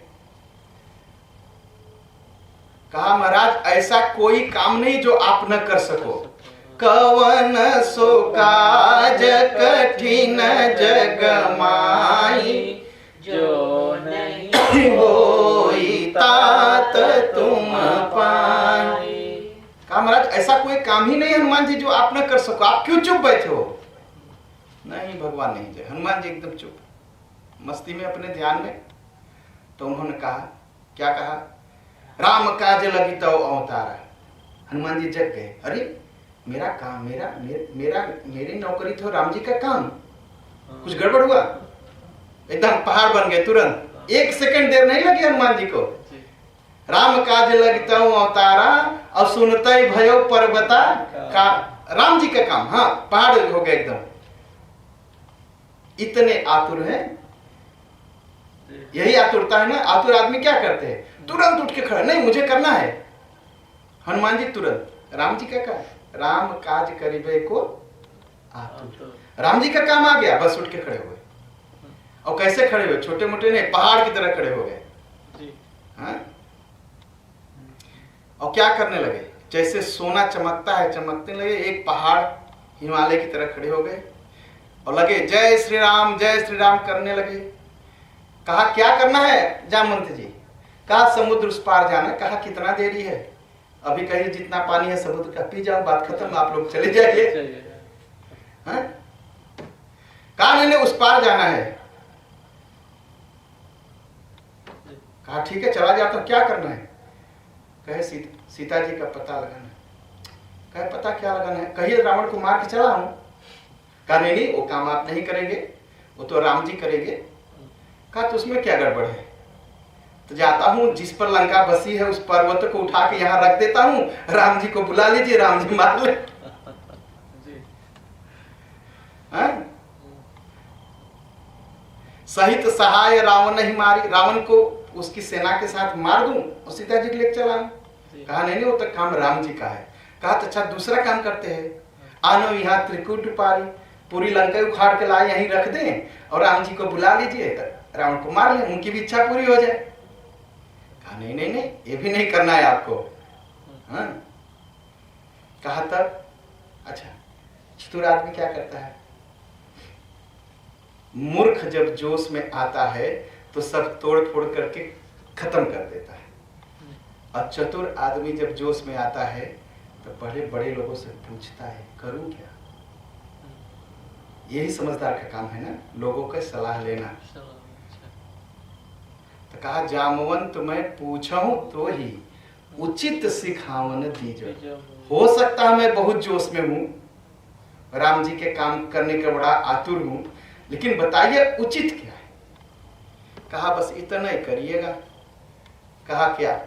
कहा महाराज ऐसा कोई काम नहीं जो आप न कर सको। कवन सो काज कठिन जग माई, जो नहीं होई तात तुम पाई। कहा महाराज ऐसा कोई काम ही नहीं हनुमान जी जो आप न कर सको, आप क्यों चुप बैठे हो? नहीं भगवान नहीं जय। हनुमान जी एकदम चुप, मस्ती में, अपने ध्यान में। तो उन्होंने कहा, क्या कहा? राम काज लगी तो अवतारा। हनुमान जी जग गए। अरे मेरा काम, मेरी नौकरी तो राम जी का काम, कुछ गड़बड़ हुआ? एकदम पहाड़ बन गए तुरंत। एक सेकंड देर नहीं लगी हनुमान जी को। राम काज लगता हूं अवतारा और सुनते भयो पर्वता का। राम जी का काम, हाँ पहाड़ हो गए एकदम। इतने आतुर हैं। यही आतुरता है ना। आतुर आदमी क्या करते हैं? तुरंत उठ के खड़े, नहीं मुझे करना है। हनुमान जी तुरंत, राम जी का काम, राम काज करिबे को आतुर। राम जी का काम आ गया, बस उठ के खड़े हुए। और कैसे खड़े हुए? छोटे मोटे नहीं, पहाड़ की तरह खड़े हो गए। हाँ? और क्या करने लगे? जैसे सोना चमकता है, चमकने लगे। एक पहाड़ हिमालय की तरह खड़े हो गए और लगे जय श्री राम करने लगे। कहा क्या करना है जामवंत जी? कहा समुद्र उस पार जाना है। कहा कितना देरी है? अभी कहिए जितना पानी है समुद्र का पी जाओ, बात खत्म, आप लोग चले जाइए। कहा नहीं उस पार जाना है। कहा ठीक है चला जाता हूं, क्या करना है? कहे सीता जी का पता लगाना। कहे पता क्या लगाना है? कहिए रावण को मार के चला हूं। कहा नहीं वो काम आप नहीं करेंगे, वो तो राम जी करेंगे। कहा तो उसमें क्या गड़बड़ है? तो जाता हूं, जिस पर लंका बसी है उस पर्वत को उठा के यहां रख देता हूं, राम जी को बुला लीजिए, राम जी मार ले। सहित सहाय रावण नहीं मारी। रावण को उसकी सेना के साथ मार दूं और सीता जी को लेकर चला। कहा नहीं वो तो काम राम जी का है। कहा तो अच्छा दूसरा काम करते हैं, आनो यहाँ त्रिकुट पारी, पूरी लंका उखाड़ के लाए यहीं रख दें और राम जी को बुला लीजिए, तो रावण को मार लें, उनकी भी इच्छा पूरी हो जाए। कहा नहीं ये भी नहीं करना है आपको। हाँ? कहा तब अच्छा चतुर आदमी क्या करता है? मूर्ख जब जोश में आता है तो सब तोड़ फोड़ करके खत्म कर देता है, और चतुर आदमी जब जोश में आता है तो बड़े बड़े लोगों से पूछता है करूं क्या। यही समझदार का काम है ना, लोगों का सलाह लेना। तो कहा जामवंत मैं पूछूं तो ही उचित सिखावन दीजो। हो सकता है मैं बहुत जोश में हूं, राम जी के काम करने का बड़ा आतुर हूं, लेकिन बताइए उचित क्या है। कहा बस इतना ही करिएगा। कहा क्या?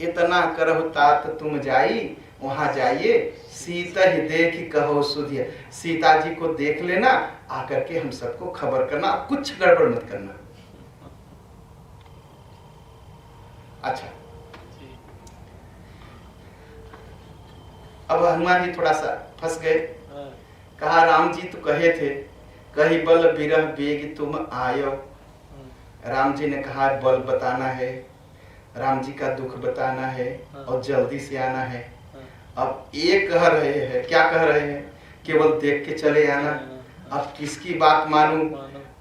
इतना करहु तात तुम जाई, वहां जाइए सीता ही देख कहो सुधिया। सीता जी को देख लेना, आकर के हम सबको खबर करना, कुछ गड़बड़ मत करना। अच्छा, अब हनुमान जी थोड़ा सा फंस गए। कहा राम जी तो कहे थे कही बल बिरह बेग तुम आयो। राम जी ने कहा बल बताना है, राम जी का दुख बताना है और जल्दी से आना है। अब ये कह रहे हैं, क्या कह रहे हैं? केवल देख के चले आना। अब किसकी बात मानूं?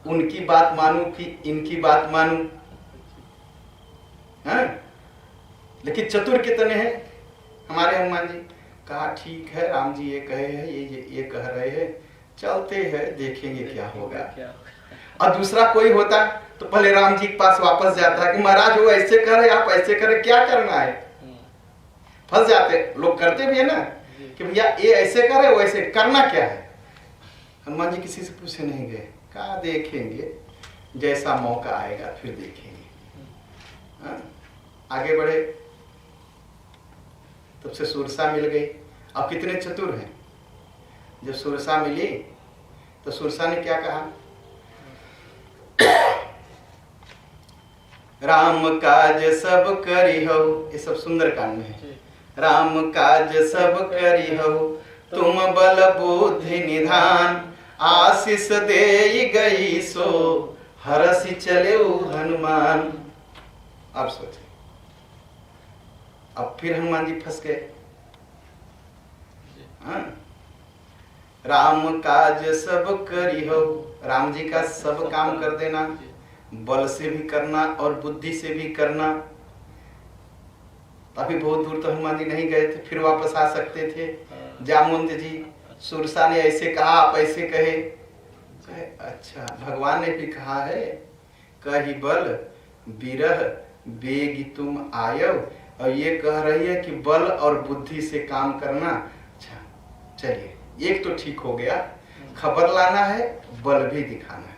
उनकी बात मानूं कि इनकी बात मानूं? हाँ? लेकिन चतुर कितने हैं हमारे हनुमान जी। कहा ठीक है, राम जी ये कहे हैं, ये कह रहे हैं, चलते हैं देखेंगे क्या होगा। और दूसरा कोई होता तो पहले राम जी के पास वापस जाता है कि महाराज वो ऐसे करे, आप ऐसे करे, क्या करना है। फंस जाते लोग, करते भी है ना कि भैया ये ऐसे करे, वो ऐसे करना क्या है। हनुमान जी किसी से पूछे नहीं गए। कहा देखेंगे, जैसा मौका आएगा फिर देखेंगे। हाँ? आगे बढ़े, तब से सुरसा मिल गई। अब कितने चतुर हैं। जब सुरसा मिली तो सुरसा ने क्या कहा? राम काज सब करी हो, ये सब सुंदरकांड में है। राम काज सब करी हो, तुम बल बुद्धि निधान, आशीष दे गई सो हरसि चले हनुमान। अब सोचे, अब फिर हनुमान जी फंस गए। हाँ? राम काज सब करी हो, राम जी का सब काम कर देना, बल से भी करना और बुद्धि से भी करना। अभी बहुत दूर तो हनुमान जी नहीं गए थे, फिर वापस आ सकते थे। जामवंत जी, सुरसा ने ऐसे कहा, आप ऐसे कहे। अच्छा, भगवान ने भी कहा है कही बल बिरह बेग तुम आयो, और ये कह रही है कि बल और बुद्धि से काम करना। अच्छा चलिए, एक तो ठीक हो गया, खबर लाना है, बल भी दिखाना है।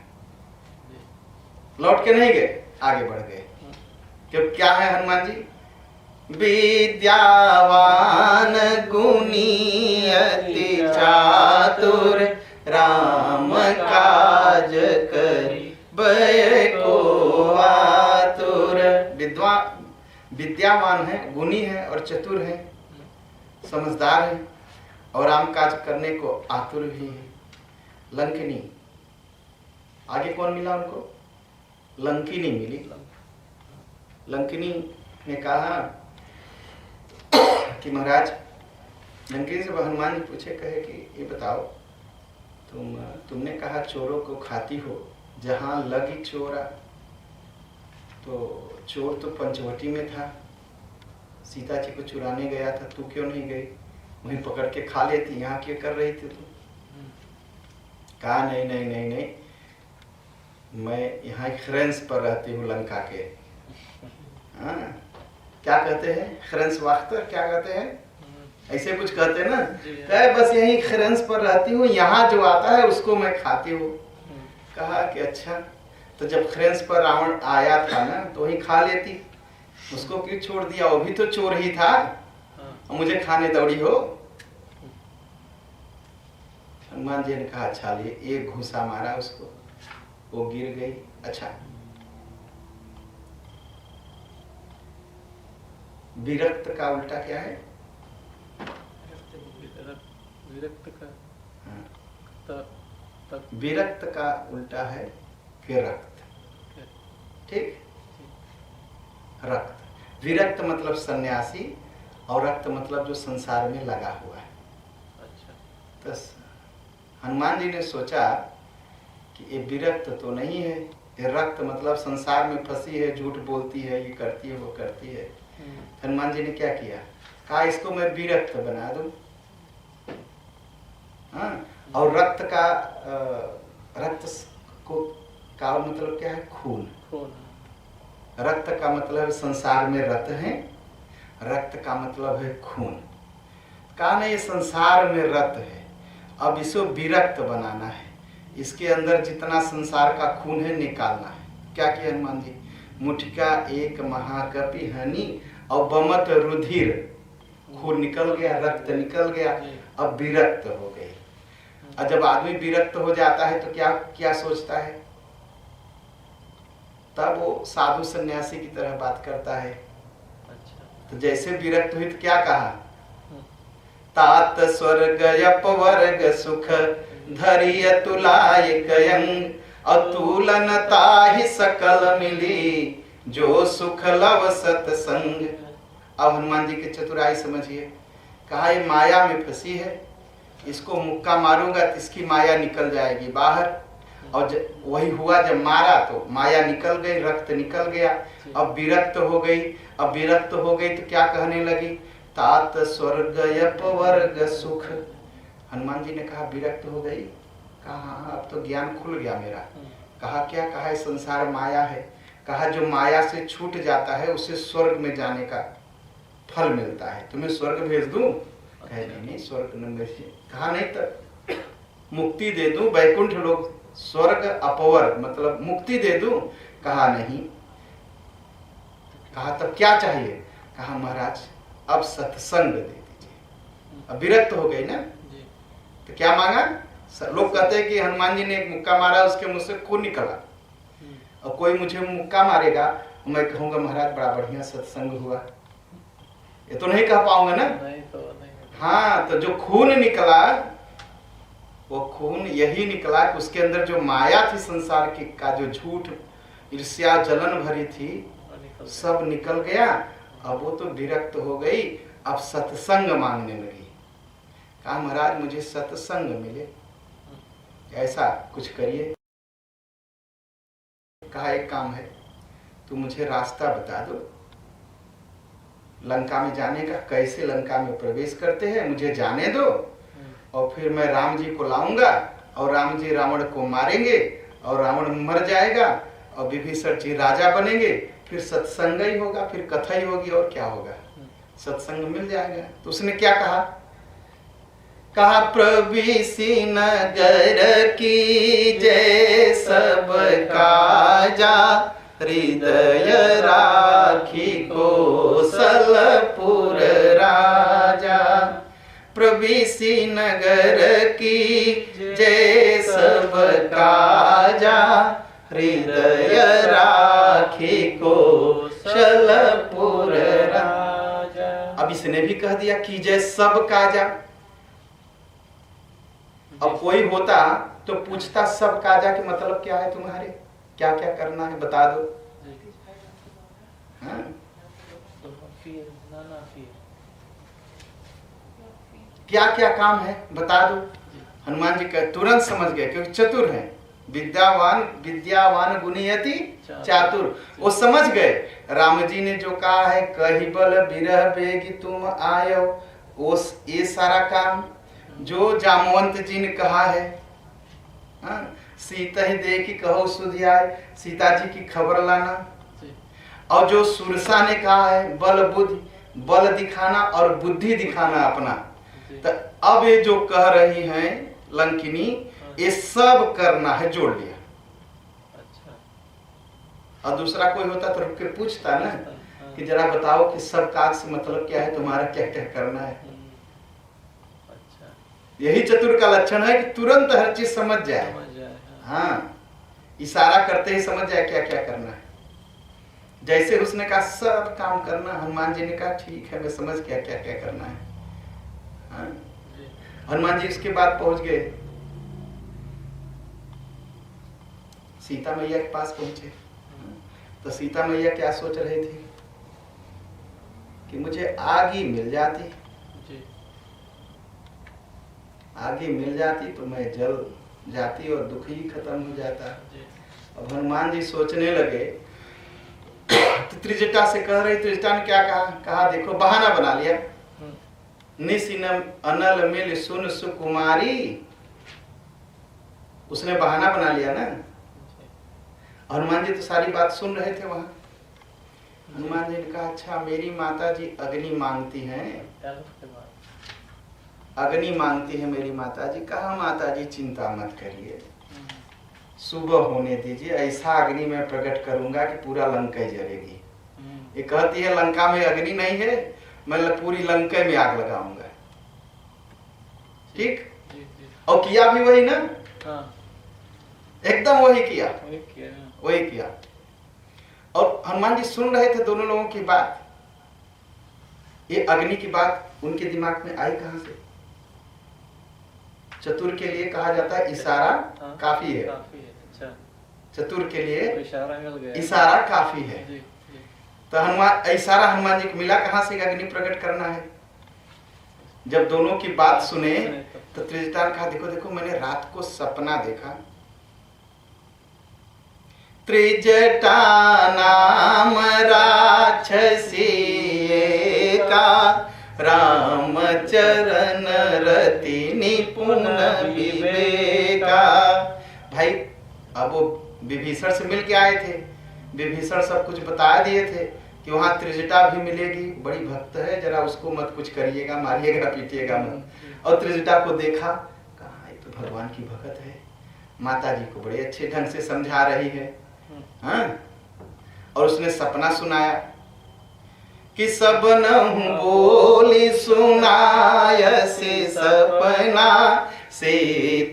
लौट के नहीं गए, आगे बढ़ गए। क्यों? क्या है हनुमान जी? विद्यावान गुणी अति चातुर, राम काज करी बय को आतुर। विद्यावान है, गुणी है और चतुर है, समझदार है और राम काज करने को आतुर भी है। लंकिनी, आगे कौन मिला उनको? लंकिनी मिली। लंकिनी ने कहा कि महाराज, लंकिनी से हनुमान जी पूछे, कहे कि ये बताओ, तुमने कहा चोरों को खाती हो, जहां लगी चोरा, तो चोर तो पंचवटी में था, सीता जी को चुराने गया था, तू क्यों नहीं गई? वहीं पकड़ के खा लेती, यहाँ क्यों कर रही थी तू? कहा नहीं नहीं नहीं नहीं, मैं यहाँ ख्रेंस पर रहती हूँ, लंका के। हाँ, क्या कहते हैं? ख्रेंस वाख्त, क्या कहते हैं? ऐसे कुछ कहते हैं ना। कहे बस यही ख्रेंस पर रहती हूँ, यहाँ जो आता है उसको मैं खाती हूँ। कहा कि अच्छा, तो जब ख्रेंस पर रावण आया था ना, तो वही खा लेती, उसको क्यों छोड़ दिया? वो भी तो चोर ही था, और मुझे खाने दौड़ी हो। हनुमान जी ने कहा अच्छा, लिए एक घूसा मारा उसको, वो गिर गई। अच्छा, विरक्त का उल्टा क्या है? विरक्त का, विरक्त का उल्टा है विरक्त। ठीक, रक्त। विरक्त मतलब सन्यासी और रक्त मतलब जो संसार में लगा हुआ है। अच्छा, तो हनुमान जी ने सोचा कि ये विरक्त तो नहीं है, ये रक्त मतलब संसार में फंसी है, झूठ बोलती है, ये करती है, वो करती है। हनुमान जी ने क्या किया? कहा इसको मैं विरक्त बना दूं। हाँ, और रक्त का रक्त को का मतलब क्या है? खून। रक्त का मतलब संसार में रत है, रक्त का मतलब है खून। कहा नहीं, ये संसार में रत है, अब इसको विरक्त बनाना है, इसके अंदर जितना संसार का खून है निकालना है। क्या किया हनुमान जी? मुठिका एक महाकपि हनी और बमत रुधिर, खून निकल गया, रक्त निकल गया, अब विरक्त हो गई। और जब आदमी विरक्त हो जाता है तो क्या क्या सोचता है? तब वो साधु सन्यासी की तरह बात करता है। तो जैसे विरक्त हुई तो क्या कहा? तात स्वर्ग अपवर्ग सुख धरिय तुलाय कयंग, अतुलन ताहि सकल मिली जो सुख लव सतसंग। अब हनुमान जी की चतुराई समझिए। कहा ये माया में फंसी है, इसको मुक्का मारूंगा तो इसकी माया निकल जाएगी बाहर। और वही हुआ, जब मारा तो माया निकल गई, रक्त निकल गया, अब विरक्त हो गई। अब विरक्त हो गई तो क्या कहने लगी? तात स्वर्ग अपवर्ग सुख। हनुमान जी ने कहा विरक्त हो गई? कहा हाँ, अब तो ज्ञान खुल गया मेरा। कहा क्या? कहा संसार माया है। कहा जो माया से छूट जाता है उसे स्वर्ग में जाने का फल मिलता है। तुम्हें स्वर्ग भेज दूं? कहे नहीं, स्वर्ग न भेजिए। कहा नहीं, तब मुक्ति दे दूं, वैकुंठ लोग, स्वर्ग अपवर्ग मतलब मुक्ति दे दूं? कहा नहीं। कहा तब क्या चाहिए? कहा महाराज अब सत्संग दे दीजिए। अब विरक्त हो गई ना, तो क्या मांगा? लोग कहते हैं कि हनुमान जी ने एक मुक्का मारा, उसके मुंह से खून निकला। और कोई मुझे मुक्का मारेगा, मैं कहूंगा महाराज बड़ा बढ़िया सत्संग हुआ, ये तो नहीं कह पाऊंगा ना। नहीं तो नहीं। हाँ, तो जो खून निकला वो खून यही निकला कि उसके अंदर जो माया थी संसार की का, जो झूठ ईर्ष्या जलन भरी थी, सब निकल गया। अब वो तो विरक्त हो गई, अब सत्संग मांगने लगी। कहा महाराज मुझे सत्संग मिले, ऐसा कुछ करिए। कहा एक काम है, तू मुझे रास्ता बता दो लंका में जाने का, कैसे लंका में प्रवेश करते हैं मुझे जाने दो, और फिर मैं राम जी को लाऊंगा और राम जी रावण को मारेंगे और रावण मर जाएगा और विभीषण जी राजा बनेंगे, फिर सत्संग ही होगा, फिर कथा ही होगी, और क्या होगा, सत्संग मिल जाएगा। तो उसने क्या कहा? कहा प्रवेशी नगर की जय सब काजा, हृदय राखी कौशलपुर राजा। प्रवेशी नगर की जय सब काजा, हृदय राखी कौशलपुर राजा। अब इसने भी कह दिया कि जय सब काजा। अब कोई होता तो पूछता सब काजा के मतलब क्या है तुम्हारे, क्या क्या करना है बता दो। हाँ? क्या क्या काम है बता दो। हनुमान जी का तुरंत समझ गए क्योंकि चतुर हैं, विद्यावान गुणयति चातुर, वो समझ गए। राम जी ने जो कहा है कही बल बिरह बेगी तुम आयो, वो ये सारा काम जो जामवंत जी ने कहा है, हाँ? सीता ही देखी कहो सुधियाय, सीता जी की खबर लाना, और जो सुरसा ने कहा है बल बुद्धि, बल दिखाना और बुद्धि दिखाना अपना। तो अब ये जो कह रही हैं लंकिनी, ये सब करना है, जोड़ लिया। और दूसरा कोई होता तो रुक के पूछता ना कि जरा बताओ कि सब काज से मतलब क्या है, तुम्हारा क्या क्या करना है। यही चतुर का लक्षण है कि तुरंत हर चीज समझ जाए। हाँ, इशारा करते ही समझ जाए क्या क्या करना है। जैसे उसने कहा सब काम करना, हनुमान जी ने कहा ठीक है मैं समझ गया क्या क्या करना है। हाँ? हनुमान जी इसके बाद पहुंच गए, सीता मैया के पास पहुंचे। तो सीता मैया क्या सोच रही थी कि मुझे आग ही मिल जाती, आगे मिल जाती तो मैं जल जाती और दुख ही खत्म हो जाता। अब हनुमान जी सोचने लगे तो त्रिजटा से कह रही, त्रिजटा ने क्या कहा? कहा देखो बहाना बना लिया, निसिनम अनल मिल सुन सुकुमारी, उसने बहाना बना लिया ना। हनुमान जी तो सारी बात सुन रहे थे वहां, हनुमान जी ने कहा अच्छा मेरी माता जी अग्नि मांगती हैं, उसके बाद अग्नि मांगती है मेरी माता जी। कहा माता जी चिंता मत करिए, सुबह होने दीजिए, ऐसा अग्नि मैं प्रकट करूंगा कि पूरा लंका ही जलेगी। ये कहती है लंका में अग्नि नहीं है, मैं पूरी लंका में आग लगाऊंगा। ठीक, और किया भी वही ना, एकदम वही किया, वही किया। और हनुमान जी सुन रहे थे दोनों लोगों की बात। ये अग्नि की बात उनके दिमाग में आई कहां से? चतुर के लिए कहा जाता है इशारा काफी है। अच्छा, चतुर के लिए इशारा मिल गया, इशारा काफी है। तो हनुमान इशारा हनुमान जी को मिला कहां से अग्नि प्रकट करना है। जब दोनों की बात सुने तो त्रिजटा ने कहा देखो देखो मैंने रात को सपना देखा, त्रिजटा नाम राक्षसी का, राम चरण रति निपुण विवेका। भाई अब वो विभीषण से मिल के आए थे, विभीषण सब कुछ बता दिए थे कि वहां त्रिजटा भी मिलेगी, बड़ी भक्त है, जरा उसको मत कुछ करिएगा, मारिएगा पीटिएगा मत। और त्रिजटा को देखा, कहा ये तो भगवान की भक्त है, माता जी को बड़े अच्छे ढंग से समझा रही है। हाँ? और उसने सपना सुनाया कि सब नहु बोली सुनाय से सपना, से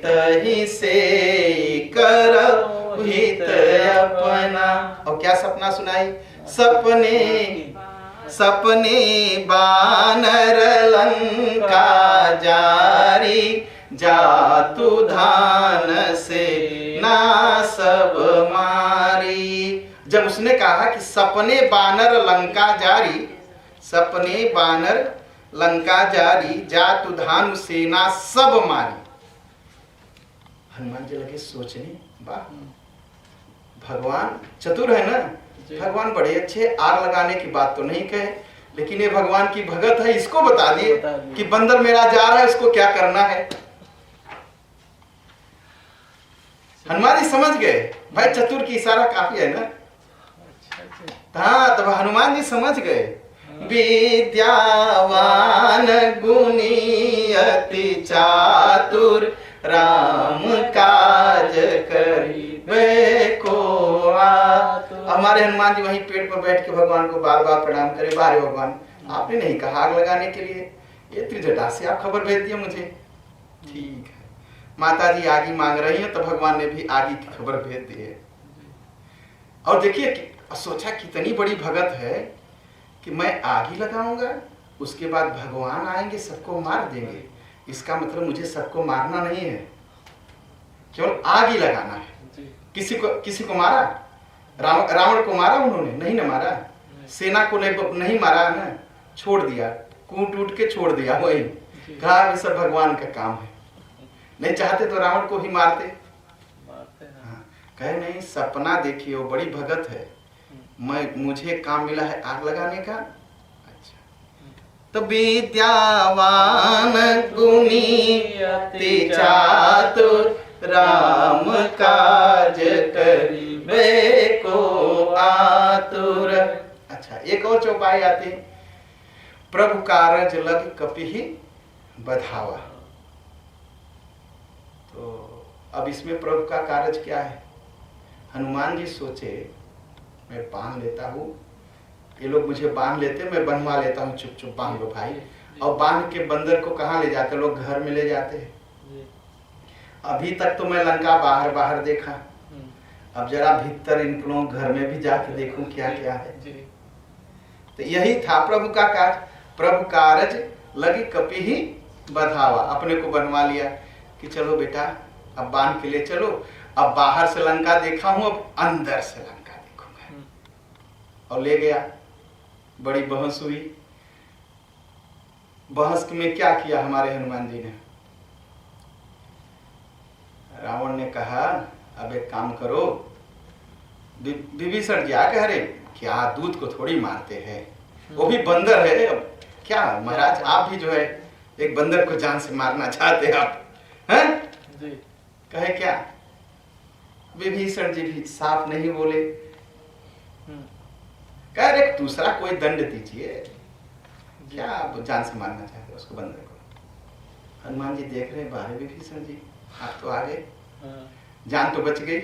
तही से कर हित अपना। और क्या सपना सुनाई? सपने सपने बानर लंका जारी, जातु धान से ना सब मारी। जब उसने कहा कि सपने बानर लंका जारी, सपने बानर लंका जारी, जातु धानु सेना सब मारी। हनुमान जी लगे सोचने, वाह भगवान चतुर है ना, भगवान बड़े अच्छे, आग लगाने की बात तो नहीं कहे, लेकिन ये भगवान की भगत है, इसको बता दिए कि बंदर मेरा जा रहा है, इसको क्या करना है। हनुमान जी समझ गए, भाई चतुर की इशारा काफी है ना। हाँ, तब हनुमान जी समझ गए, विद्यावान गुणी अति चातुर, राम काज करिबे को आतुर। हमारे हनुमान जी वहीं पेड़ पर बैठ के भगवान को बार बार प्रणाम करे, बारे भगवान आपने नहीं कहा आग लगाने के लिए, ये त्रिजटा से आप खबर भेज दिया मुझे। ठीक है, माता जी आगी मांग रही हैं तो भगवान ने भी आगी की खबर भेज दी है। और देखिए सोचा कितनी बड़ी भगत है कि मैं आगी लगाऊंगा, उसके बाद भगवान आएंगे सबको मार देंगे। इसका मतलब मुझे सबको मारना नहीं है, केवल आग ही लगाना है। किसी को मारा? रावण को मारा उन्होंने? नहीं ना मारा। सेना को नहीं मारा ना, छोड़ दिया, कूट उठ के छोड़ दिया, वही कहा ये सब भगवान का काम है। नहीं चाहते तो रावण को ही मारते। हाँ, कहे नहीं सपना देखिए वो बड़ी भगत है, मुझे काम मिला है आग लगाने का। अच्छा, तो विद्यावान गुणी अति चातुर, राम काज करिबे को आतुर। अच्छा, एक और चौपाई आती, प्रभु कारज लग कपिहि बधावा। तो अब इसमें प्रभु का कार्य क्या है? हनुमान जी सोचे मैं बांध लेता हूँ, ये लोग मुझे बांध लेते, मैं बनवा लेता हूँ, चुप चुप बांध लो भाई। और बांध के बंदर को कहाँ ले जाते लोग? घर में ले जाते हैं। अभी तक तो मैं लंका बाहर बाहर देखा, अब जरा भीतर इन लोगों घर में भी जाके देखूं क्या क्या है। तो यही था प्रभु का कार्य। प्रभु कारज लगी कपिहि बधावा, अपने को बनवा लिया कि चलो बेटा अब बांध के लिए चलो, अब बाहर से लंका देखा हूं, अब अंदर से लंका देखूंगा। और ले गया, बड़ी बहस हुई। बहस में क्या किया हमारे हनुमान जी ने? रावण ने कहा अब एक काम करो, विभीषण जी आ कह रहे क्या दूध को थोड़ी मारते हैं, वो भी बंदर है, अब क्या महाराज आप भी जो है एक बंदर को जान से मारना चाहते हैं आप हैं? कहे क्या? विभीषण जी भी साफ नहीं बोले। कह रहे दूसरा कोई दंड दीजिए, क्या आप जान से मारना चाहते हो उसको बंदर को। हनुमान जी देख रहे बारे विभीषण जी आप तो आ गए, जान तो बच गई।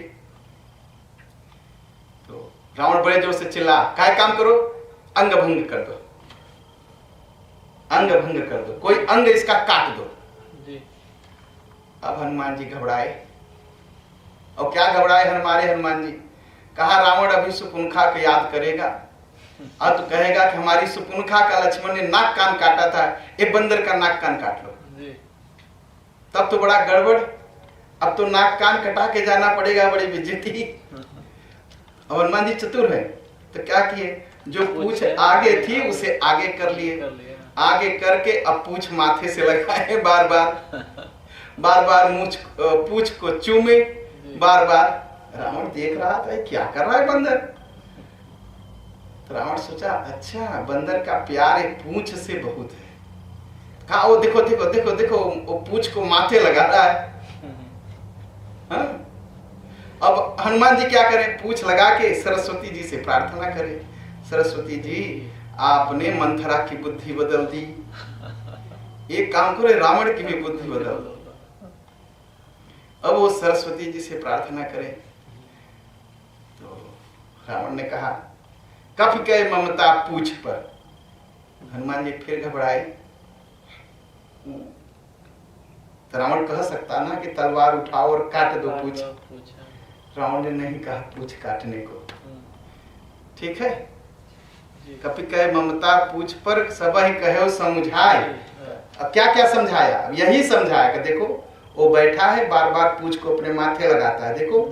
तो रावण बड़े जोर से चिल्ला, काय काम करो, अंग भंग कर दो, अंग भंग कर दो, कोई अंग इसका काट दो जी। अब हनुमान जी घबराए, और क्या घबराए हमारे हनुमान जी, कहा रावण अभी सुपुनखा को याद करेगा, अब तो कहेगा कि हमारी सुपुनखा का लक्ष्मण ने नाक कान काटा था, एक बंदर का नाक कान काट लो जी। तब तो बड़ा गड़बड़, अब तो नाक कान कटा के जाना पड़ेगा, बड़ी बेइज्जती। अब हनुमान जी चतुर है, तो क्या किए, जो पूछ आगे थी उसे आगे कर लिए, आगे करके अब पूछ माथे से लगाए, बार बार पूछ को चूमे, बार बार। रावण देख रहा था क्या कर रहा है बंदर, तो रावण सोचा अच्छा बंदर का प्यार एक पूछ से बहुत है, कहा वो देखो देखो देखो देखो वो पूछ को माथे लगा रहा है। हाँ? अब हनुमान जी क्या करें, पूछ लगा के सरस्वती जी से प्रार्थना करें, सरस्वती जी आपने मंथरा की बुद्धि बदल दी, एक काम करो रावण की भी बुद्धि बदल दो। अब वो सरस्वती जी से प्रार्थना करें, तो रावण ने कहा कफ गए ममता पूछ पर। हनुमान जी फिर घबराए, तो रावण कह सकता ना कि तलवार उठाओ और काट दो पूछ, रावण ने नहीं कहा पूछ काटने को, ठीक है। कपि कहे ममता पूछ पर सब ही कहे समझाए। अब क्या क्या समझाया, अब यही समझाया कि देखो वो बैठा है बार बार पूछ को अपने माथे लगाता है, देखो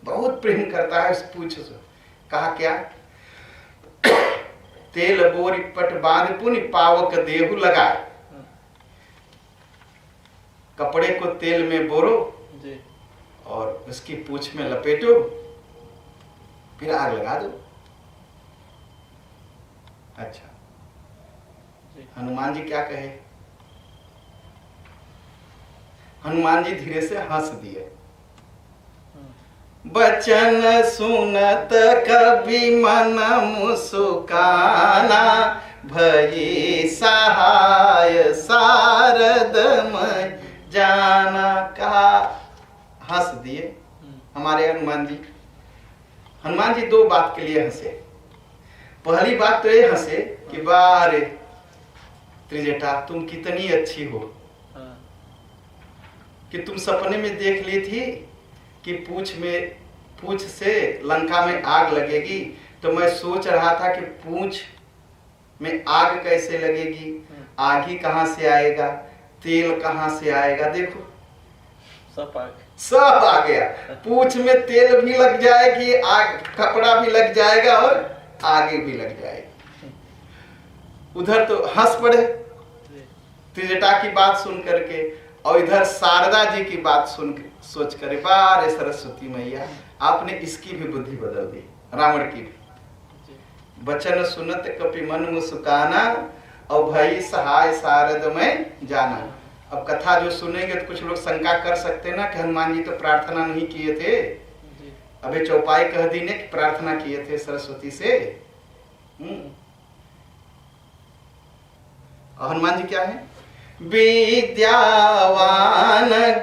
बहुत प्रेम करता है उस पूछ से। कहा क्या, तेल बोरी पट बांध पुनि पावक देहु लगाए, कपड़े को तेल में बोरो जी। और उसकी पूछ में लपेटो, फिर आग लगा दो। अच्छा हनुमान जी क्या कहे, हनुमान जी धीरे से हंस दिए, बचन सुनत कभी मन मुस्काना, भई सहाय सारदमय जाना। कहा हंस दिए हमारे हनुमान जी। हनुमान जी दो बात के लिए हंसे, पहली बात तो ये हंसे कि बारे त्रिजटा तुम कितनी अच्छी हो, कि तुम सपने में देख ली थी कि पूछ से लंका में आग लगेगी, तो मैं सोच रहा था कि पूछ में आग कैसे लगेगी, आग ही कहां से आएगा, तेल कहां से आएगा, देखो सब आ गया, पूछ में तेल भी लग जाएगी, आग कपड़ा भी लग जाएगा और आगे भी लग जाएगी। उधर तो हंस पड़े त्रिजटा की बात सुन करके, और इधर शारदा जी की बात सुन सोच कर, बारे सरस्वती मैया आपने इसकी भी बुद्धि बदल दी, रावण की भी। बचन सुनत कपि मन मुस्काना, और भाई सहाय शारद में जाना। अब कथा जो सुनेंगे तो कुछ लोग शंका कर सकते ना कि हनुमान जी तो प्रार्थना नहीं किए थे, अबे चौपाई कह दी ने कि प्रार्थना किए थे सरस्वती से। और हनुमान जी क्या है, विद्यावान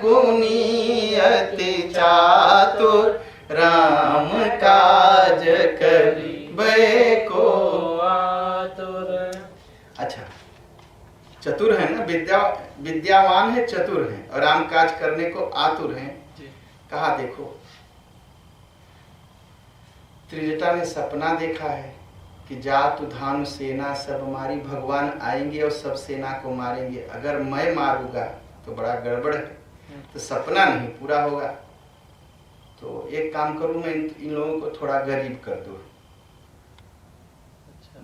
गुणी अति चातुर, राम काज करिबे को आतुर। अच्छा चतुर है ना, विद्यावान है, चतुर है, और राम काज करने को आतुर है। कहा देखो त्रिजटा ने सपना देखा है कि जातु धानु सेना सब मारी, भगवान आएंगे और सब सेना को मारेंगे, अगर मैं मारूंगा तो बड़ा गड़बड़ है, तो सपना नहीं पूरा होगा। तो एक काम करूं मैं इन लोगों को थोड़ा गरीब कर दूं।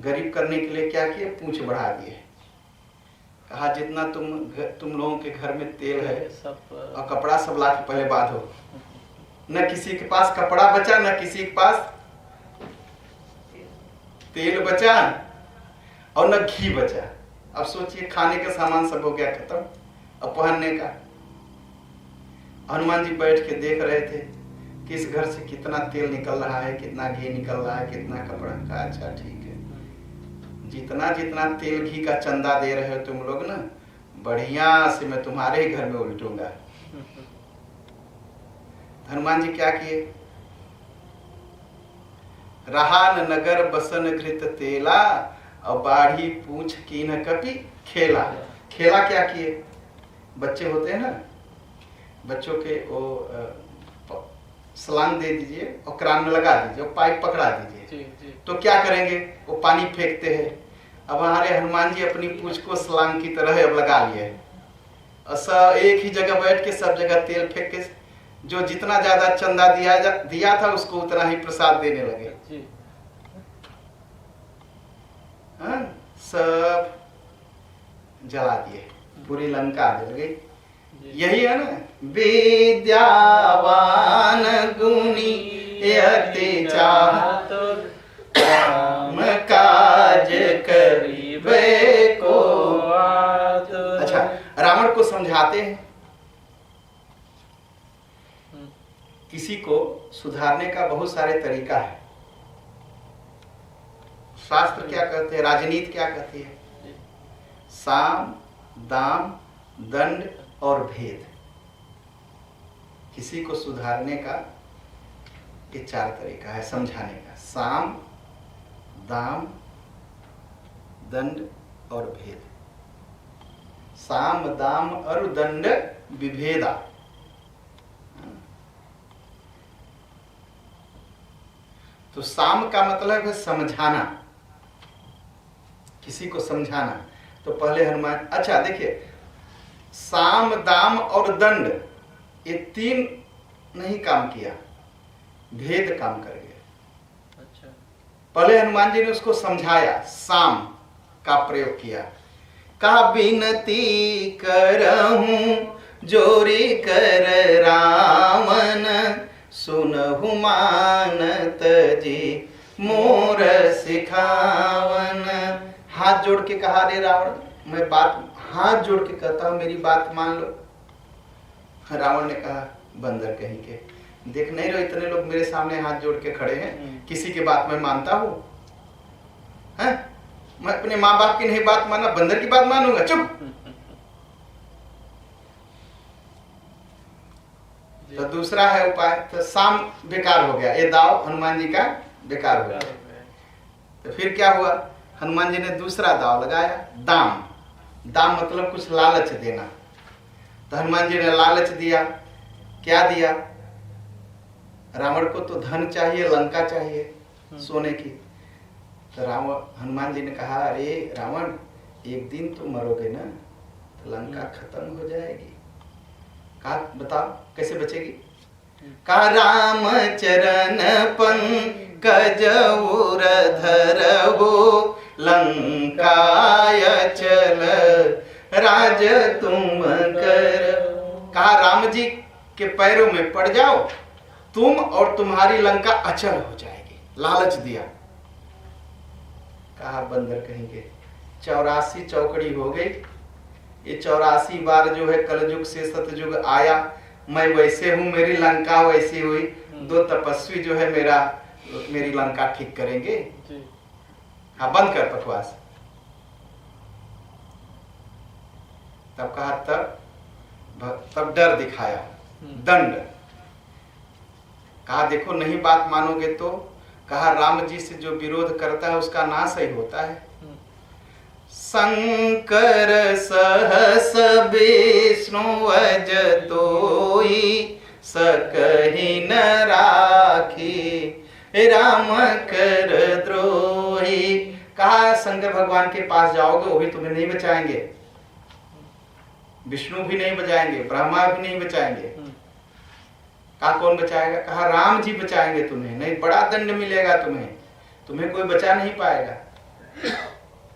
गरीब करने के लिए क्या किए, पूंछ बढ़ा दिए। कहा जितना तुम लोगों के घर में तेल है और कपड़ा सब ला के पहले बांधो, न किसी के पास कपड़ा बचा न किसी के पास तेल बचा और न घी बचा। अब सोचिए खाने का सामान सब हो गया खत्म, अब पहनने का। हनुमान जी बैठ के देख रहे थे कि इस घर से कितना तेल निकल रहा है, कितना घी निकल रहा है, कितना कपड़ा का। अच्छा ठीक है, जितना जितना तेल घी का चंदा दे रहे हो तुम लोग ना, बढ़िया से मैं तुम्हारे ही घर में उल्टूंगा। हनुमान जी क्या किए? रहा न नगर बसन घृत तेला, और बाढ़ी पूछ कीन कपि खेला। खेला क्या किए? बच्चे होते हैं ना, बच्चों के वो सलांग दे दीजिए और क्रान में लगा दीजिए और पाइप पकड़ा दीजिए, तो क्या करेंगे? वो पानी फेंकते हैं। अब हमारे हनुमान जी अपनी पूछ को सलांग की तरह अब लगा लिए है, और सब एक ही जगह बैठ के सब जगह तेल फेंक के, जो जितना ज्यादा चंदा दिया था उसको उतना ही प्रसाद देने लगे। हाँ, सब जला दिए, पूरी लंका जल गई। यही है ना, विद्यावान गुणी अति चातुर, काम काज करिबे को आतुर। अच्छा, रावण को समझाते हैं। किसी को सुधारने का बहुत सारे तरीका है। शास्त्र क्या कहते हैं, राजनीति क्या कहती है? साम, दाम, दंड और भेद। किसी को सुधारने का ये 4 तरीका है समझाने का: साम, दाम, दंड और भेद। साम दाम और दंड विभेदा। तो साम का मतलब है समझाना, किसी को समझाना। तो पहले हनुमान, अच्छा देखिए, साम दाम और दंड ये 3 नहीं काम किया, भेद काम कर गया। अच्छा। पहले हनुमान जी ने उसको समझाया, साम का प्रयोग किया। कहा विनती करहूं जोरी कर रामन, सुनहु मानत जी मोर सिखावन। हाथ जोड़ के कहा, रे रावण, मैं बात हाथ जोड़ के कहता हूं, मेरी बात मान लो। रावण ने कहा, बंदर कहीं के, देख नहीं रहो इतने लोग मेरे सामने हाथ जोड़ के खड़े हैं, किसी की बात मैं मानता हूं? मैं अपने माँ बाप की नहीं बात माना, बंदर की बात मानूंगा? चुप। तो दूसरा है उपाय, तो साम बेकार हो गया, ये दाव हनुमान जी का बेकार हो गया। तो फिर क्या हुआ? हनुमान जी ने दूसरा दाव लगाया, दाम। दाम मतलब कुछ लालच देना। तो हनुमान जी ने लालच दिया। क्या दिया? रावण को तो धन चाहिए, लंका चाहिए सोने की। तो हनुमान जी ने कहा, अरे रावण, एक दिन तो मरोगे ना, तो लंका खत्म हो जाएगी। कहा, बताओ कैसे बचेगी? कहा, राम चरण पंकज धरहु, लंकाय चल राज तुम कर। कहा, राम जी के पैरों में पड़ जाओ, तुम और तुम्हारी लंका अचल हो जाएगी। लालच दिया। कहा, बंदर कहेंगे, 84 चौकड़ी हो गई, ये 84 बार जो है कलयुग से सतयुग आया, मैं वैसे हूं, मेरी लंका वैसी हुई। 2 तपस्वी जो है मेरी लंका ठीक करेंगे। हाँ, बंद कर बकवास। तब कहा, तब डर दिखाया, दंड। कहा, देखो नहीं बात मानोगे तो, कहा, राम जी से जो विरोध करता है उसका नाश ही होता है। शंकर सहस विष्णु अज तोई, सकहि न राखी राम कर द्रोही। कहा, शंकर भगवान के पास जाओगे वो भी तुम्हें नहीं बचाएंगे, विष्णु भी नहीं बचाएंगे, ब्रह्मा भी नहीं बचाएंगे। कहा, कौन बचाएगा? कहा, राम जी बचाएंगे तुम्हें, नहीं बड़ा दंड मिलेगा तुम्हें कोई बचा नहीं पाएगा।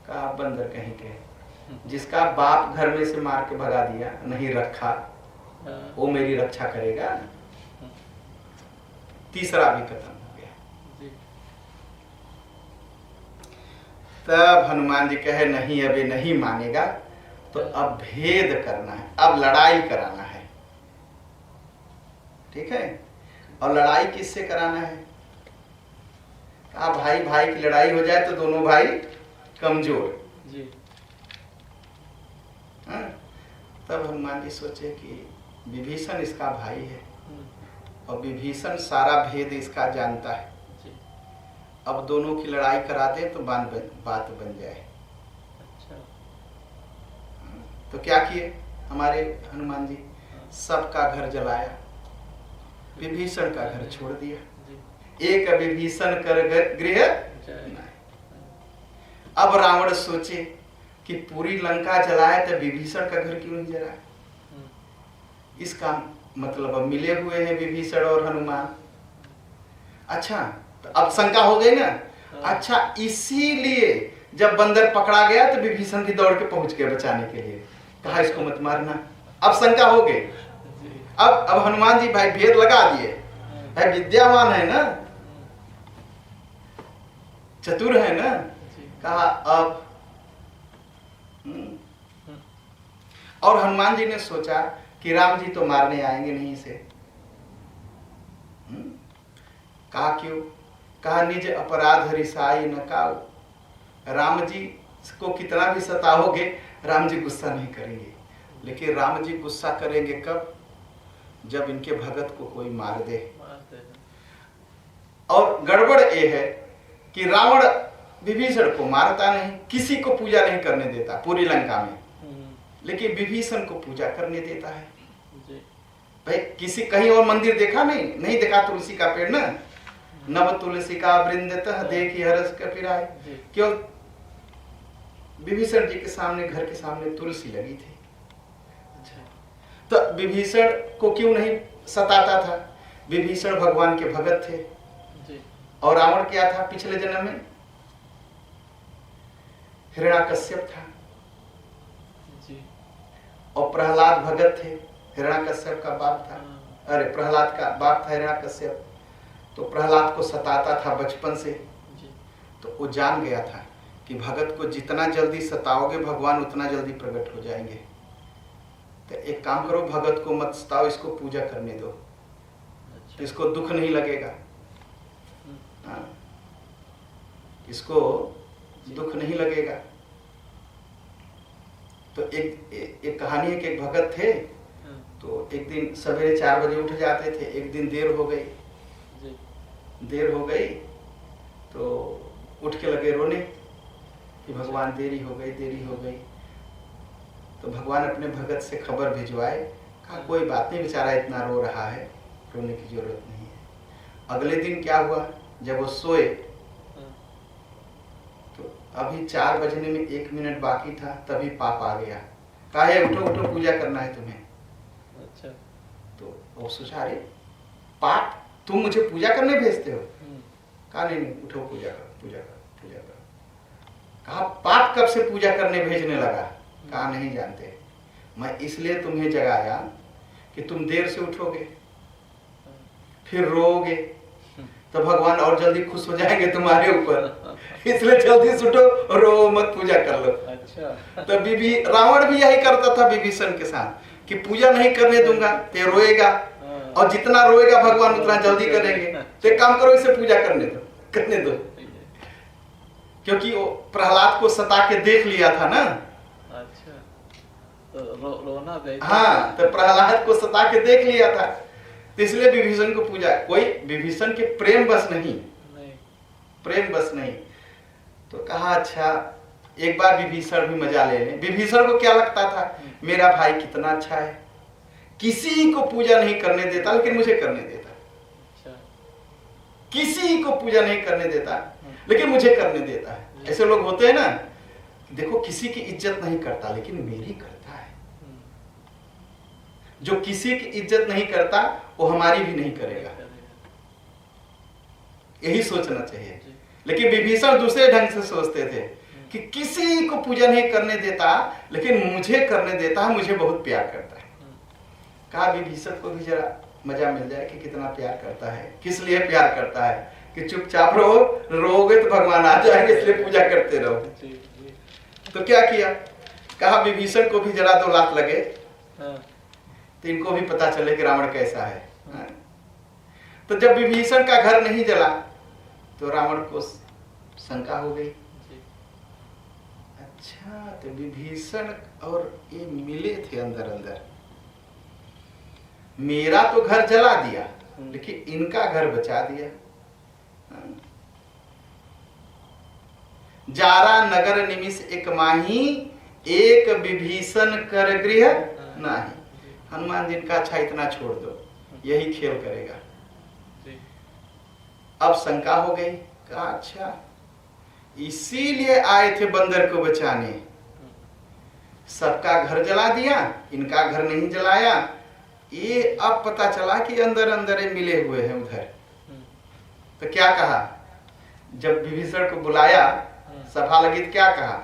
कहा, बंदर कहीं के, जिसका बाप घर में से मार के भगा दिया, नहीं रखा, वो मेरी रक्षा करेगा? तीसरा भी खत्म हो गया। तब हनुमान जी कहे, नहीं अभी नहीं मानेगा, तो अब भेद करना है, अब लड़ाई कराना है। ठीक है? और लड़ाई किससे कराना है? कहा, भाई भाई की लड़ाई हो जाए तो दोनों भाई कमजोर। जी। हाँ? तब हनुमान जी सोचे कि विभीषण इसका भाई है और विभीषण सारा भेद इसका जानता है, जी। अब दोनों की लड़ाई करा दे तो बात बन जाए। अच्छा। तो क्या किए हमारे हनुमान जी, सबका घर जलाया, विभीषण का घर छोड़ दिया। जी। एक विभीषण कर गृह जय। अब रावण सोचे कि पूरी लंका जलाए तो विभीषण का घर क्यों नहीं जलाए। इसका मतलब अब मिले हुए हैं विभीषण और हनुमान। अच्छा, तो अब शंका हो गई ना। अच्छा, इसीलिए जब बंदर पकड़ा गया तो विभीषण भी दौड़ के पहुंच गए बचाने के लिए, कहा इसको मत मारना। अब शंका हो गई। अब हनुमान जी भाई भेद लगा दिए, भाई विद्यावान है ना, चतुर है ना, कहा अब और हनुमान जी ने सोचा कि राम जी तो मारने आएंगे नहीं इसे। कहा क्यों? कहा निज अपराध रिसाई न काऊ, राम जी को कितना भी सताओगे राम जी गुस्सा नहीं करेंगे, लेकिन राम जी गुस्सा करेंगे कब? जब इनके भगत को कोई मार दे। और गड़बड़ ये है कि रावण विभीषण को मारता नहीं, किसी को पूजा नहीं करने देता पूरी लंका में, लेकिन विभीषण को पूजा करने देता है। भाई किसी कहीं और मंदिर देखा नहीं देखा तुलसी का पेड़ ना, नव तुलसी का वृंदतः देखी हरस कपिराय, केवल विभीषण जी के सामने, घर के सामने तुलसी लगी थी। तो विभीषण को क्यों नहीं सताता था? विभीषण भगवान के भगत थे और रावण क्या था पिछले जन्म में? हिरण्याकश्यप था और प्रहलाद भगत थे, हिरण्याकश्यप का बाप था, अरे प्रहलाद का बाप था हिरण्याकश्यप। तो प्रहलाद को सताता था बचपन से, तो वो जान गया था कि भगत को जितना जल्दी सताओगे भगवान उतना जल्दी प्रकट हो जाएंगे। तो एक काम करो, भगत को मत सताओ, इसको पूजा करने दो, तो इसको दुख नहीं लगेगा। हाँ, इसको दुख नहीं लगेगा। तो एक कहानी है कि एक भगत थे, तो एक दिन सवेरे 4 बजे उठ जाते थे, एक दिन देर हो गई तो उठ के लगे रोने कि भगवान देरी हो गई। तो भगवान अपने भगत से खबर भिजवाए, कहा कोई बात नहीं, बेचारा इतना रो रहा है, रोने की जरूरत नहीं है। अगले दिन क्या हुआ, जब वो सोए तो अभी 4 बजने में 1 मिनट बाकी था, तभी पाप आ गया। कहा है उठो पूजा करना है तुम्हें। अच्छा। तो वो सोचा अरे पाप, तुम मुझे पूजा करने भेजते हो? कहा नहीं उठो पूजा कर। कहा पाप कब से पूजा करने भेजने लगा? कहा नहीं जानते, मैं इसलिए तुम्हें जगाया कि तुम देर से उठोगे फिर रोओगे तो भगवान और जल्दी खुश हो जाएंगे तुम्हारे ऊपर, इसलिए जल्दी से उठो, रो मत, पूजा कर लो। अच्छा। तो रावण भी यही करता था विभीषण के साथ कि पूजा नहीं करने दूंगा तो रोएगा, और जितना रोएगा भगवान उतना जल्दी करेंगे, तो एक काम करो इसे पूजा करने दो। क्योंकि वो प्रहलाद को सता के देख लिया था ना। अच्छा। तो रोना देखा। हाँ, तो प्रहलाद को सता के देख लिया था, तो इसलिए विभीषण को पूजा। कोई विभीषण के प्रेम बस नहीं। तो कहा अच्छा एक बार विभीषण भी मजा ले लें। विभीषण को क्या लगता था, मेरा भाई कितना अच्छा है, किसी को पूजा नहीं करने देता लेकिन मुझे करने देता। अच्छा। किसी को पूजा नहीं करने देता लेकिन मुझे करने देता है। ऐसे लोग होते हैं ना, देखो किसी की इज्जत नहीं करता लेकिन मेरी करता है। जो किसी की इज्जत नहीं करता वो हमारी भी नहीं करेगा, यही सोचना चाहिए। लेकिन विभीषण दूसरे ढंग से सोचते थे कि किसी को पूजा नहीं करने देता लेकिन मुझे करने देता है, मुझे बहुत प्यार करता है। कहा विभीषण को भी जरा मजा मिल जाए कि कितना प्यार करता है। किस लिए प्यार करता है कि चुपचाप रहो, रोगे तो भगवान आ जाएंगे, इसलिए पूजा करते रहो। तो क्या किया, कहा विभीषण को भी जरा 2 लात लगे तो इनको भी पता चले कि रावण कैसा है। तो जब विभीषण का घर नहीं जला तो रावण को शंका हो गई अच्छा, तो विभीषण और ये मिले थे अंदर अंदर। मेरा तो घर जला दिया, लेकिन इनका घर बचा दिया। जारा नगर निमिष एक माही, एक विभीषण कर गृह नाही। हनुमान जी का अच्छा इतना छोड़ दो, यही खेल करेगा। अब शंका हो गई, कहा अच्छा इसीलिए आए थे बंदर को बचाने, सबका घर जला दिया, इनका घर नहीं जलाया। ये अब पता चला कि अंदर अंदर ये मिले हुए हैं उधर। तो क्या कहा, जब विभीषण को बुलाया सभा लगी तो क्या कहा,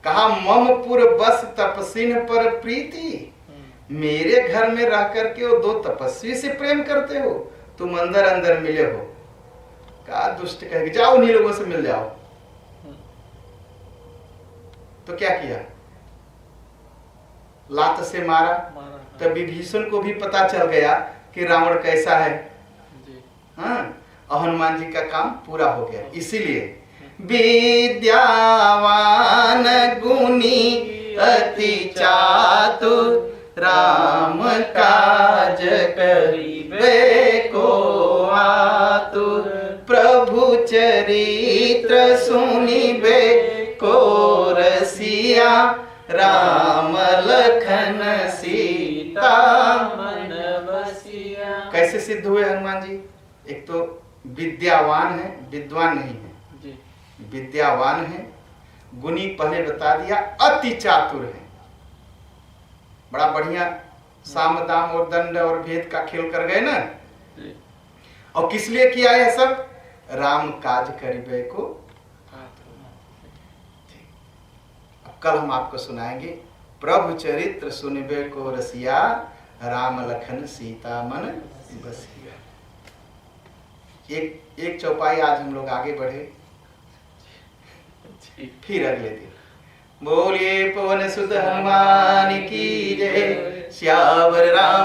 कहा ममपुर बस तपसीन पर प्रीति। मेरे घर में रह करके वो दो तपस्वी से प्रेम करते हो, तुम अंदर अंदर मिले हो। कहा दुष्ट कहेगी, जाओ उन्हीं लोगों से मिल जाओ। तो क्या किया, लात से मारा। तब विभीषण को भी पता चल गया कि रावण कैसा है। हाँ, और हनुमान जी का काम पूरा हो गया। इसीलिए विद्यावान गुणी अति चातुर, राम काज करिबे को आतुर। प्रभु चरित्र सुनिबे को रसिया, राम लखन सीता मन बसिया। कैसे सिद्ध हुए हनुमान जी, एक तो विद्यावान है, विद्वान नहीं है जी। विद्यावान है, गुणी पहले बता दिया, अति चातुर है। बड़ा बढ़िया साम दाम और दंड और भेद का खेल कर गए ना। और किस लिए किया है सब, राम काज करिबे को। अब कल हम आपको सुनाएंगे, प्रभु चरित्र सुनिबे को रसिया, राम लखन सीता मन बसिया। एक चौपाई आज हम लोग आगे बढ़े, फिर अगले दिन। बोलिए पवन सुत हनुमान की जय, श्यावर राम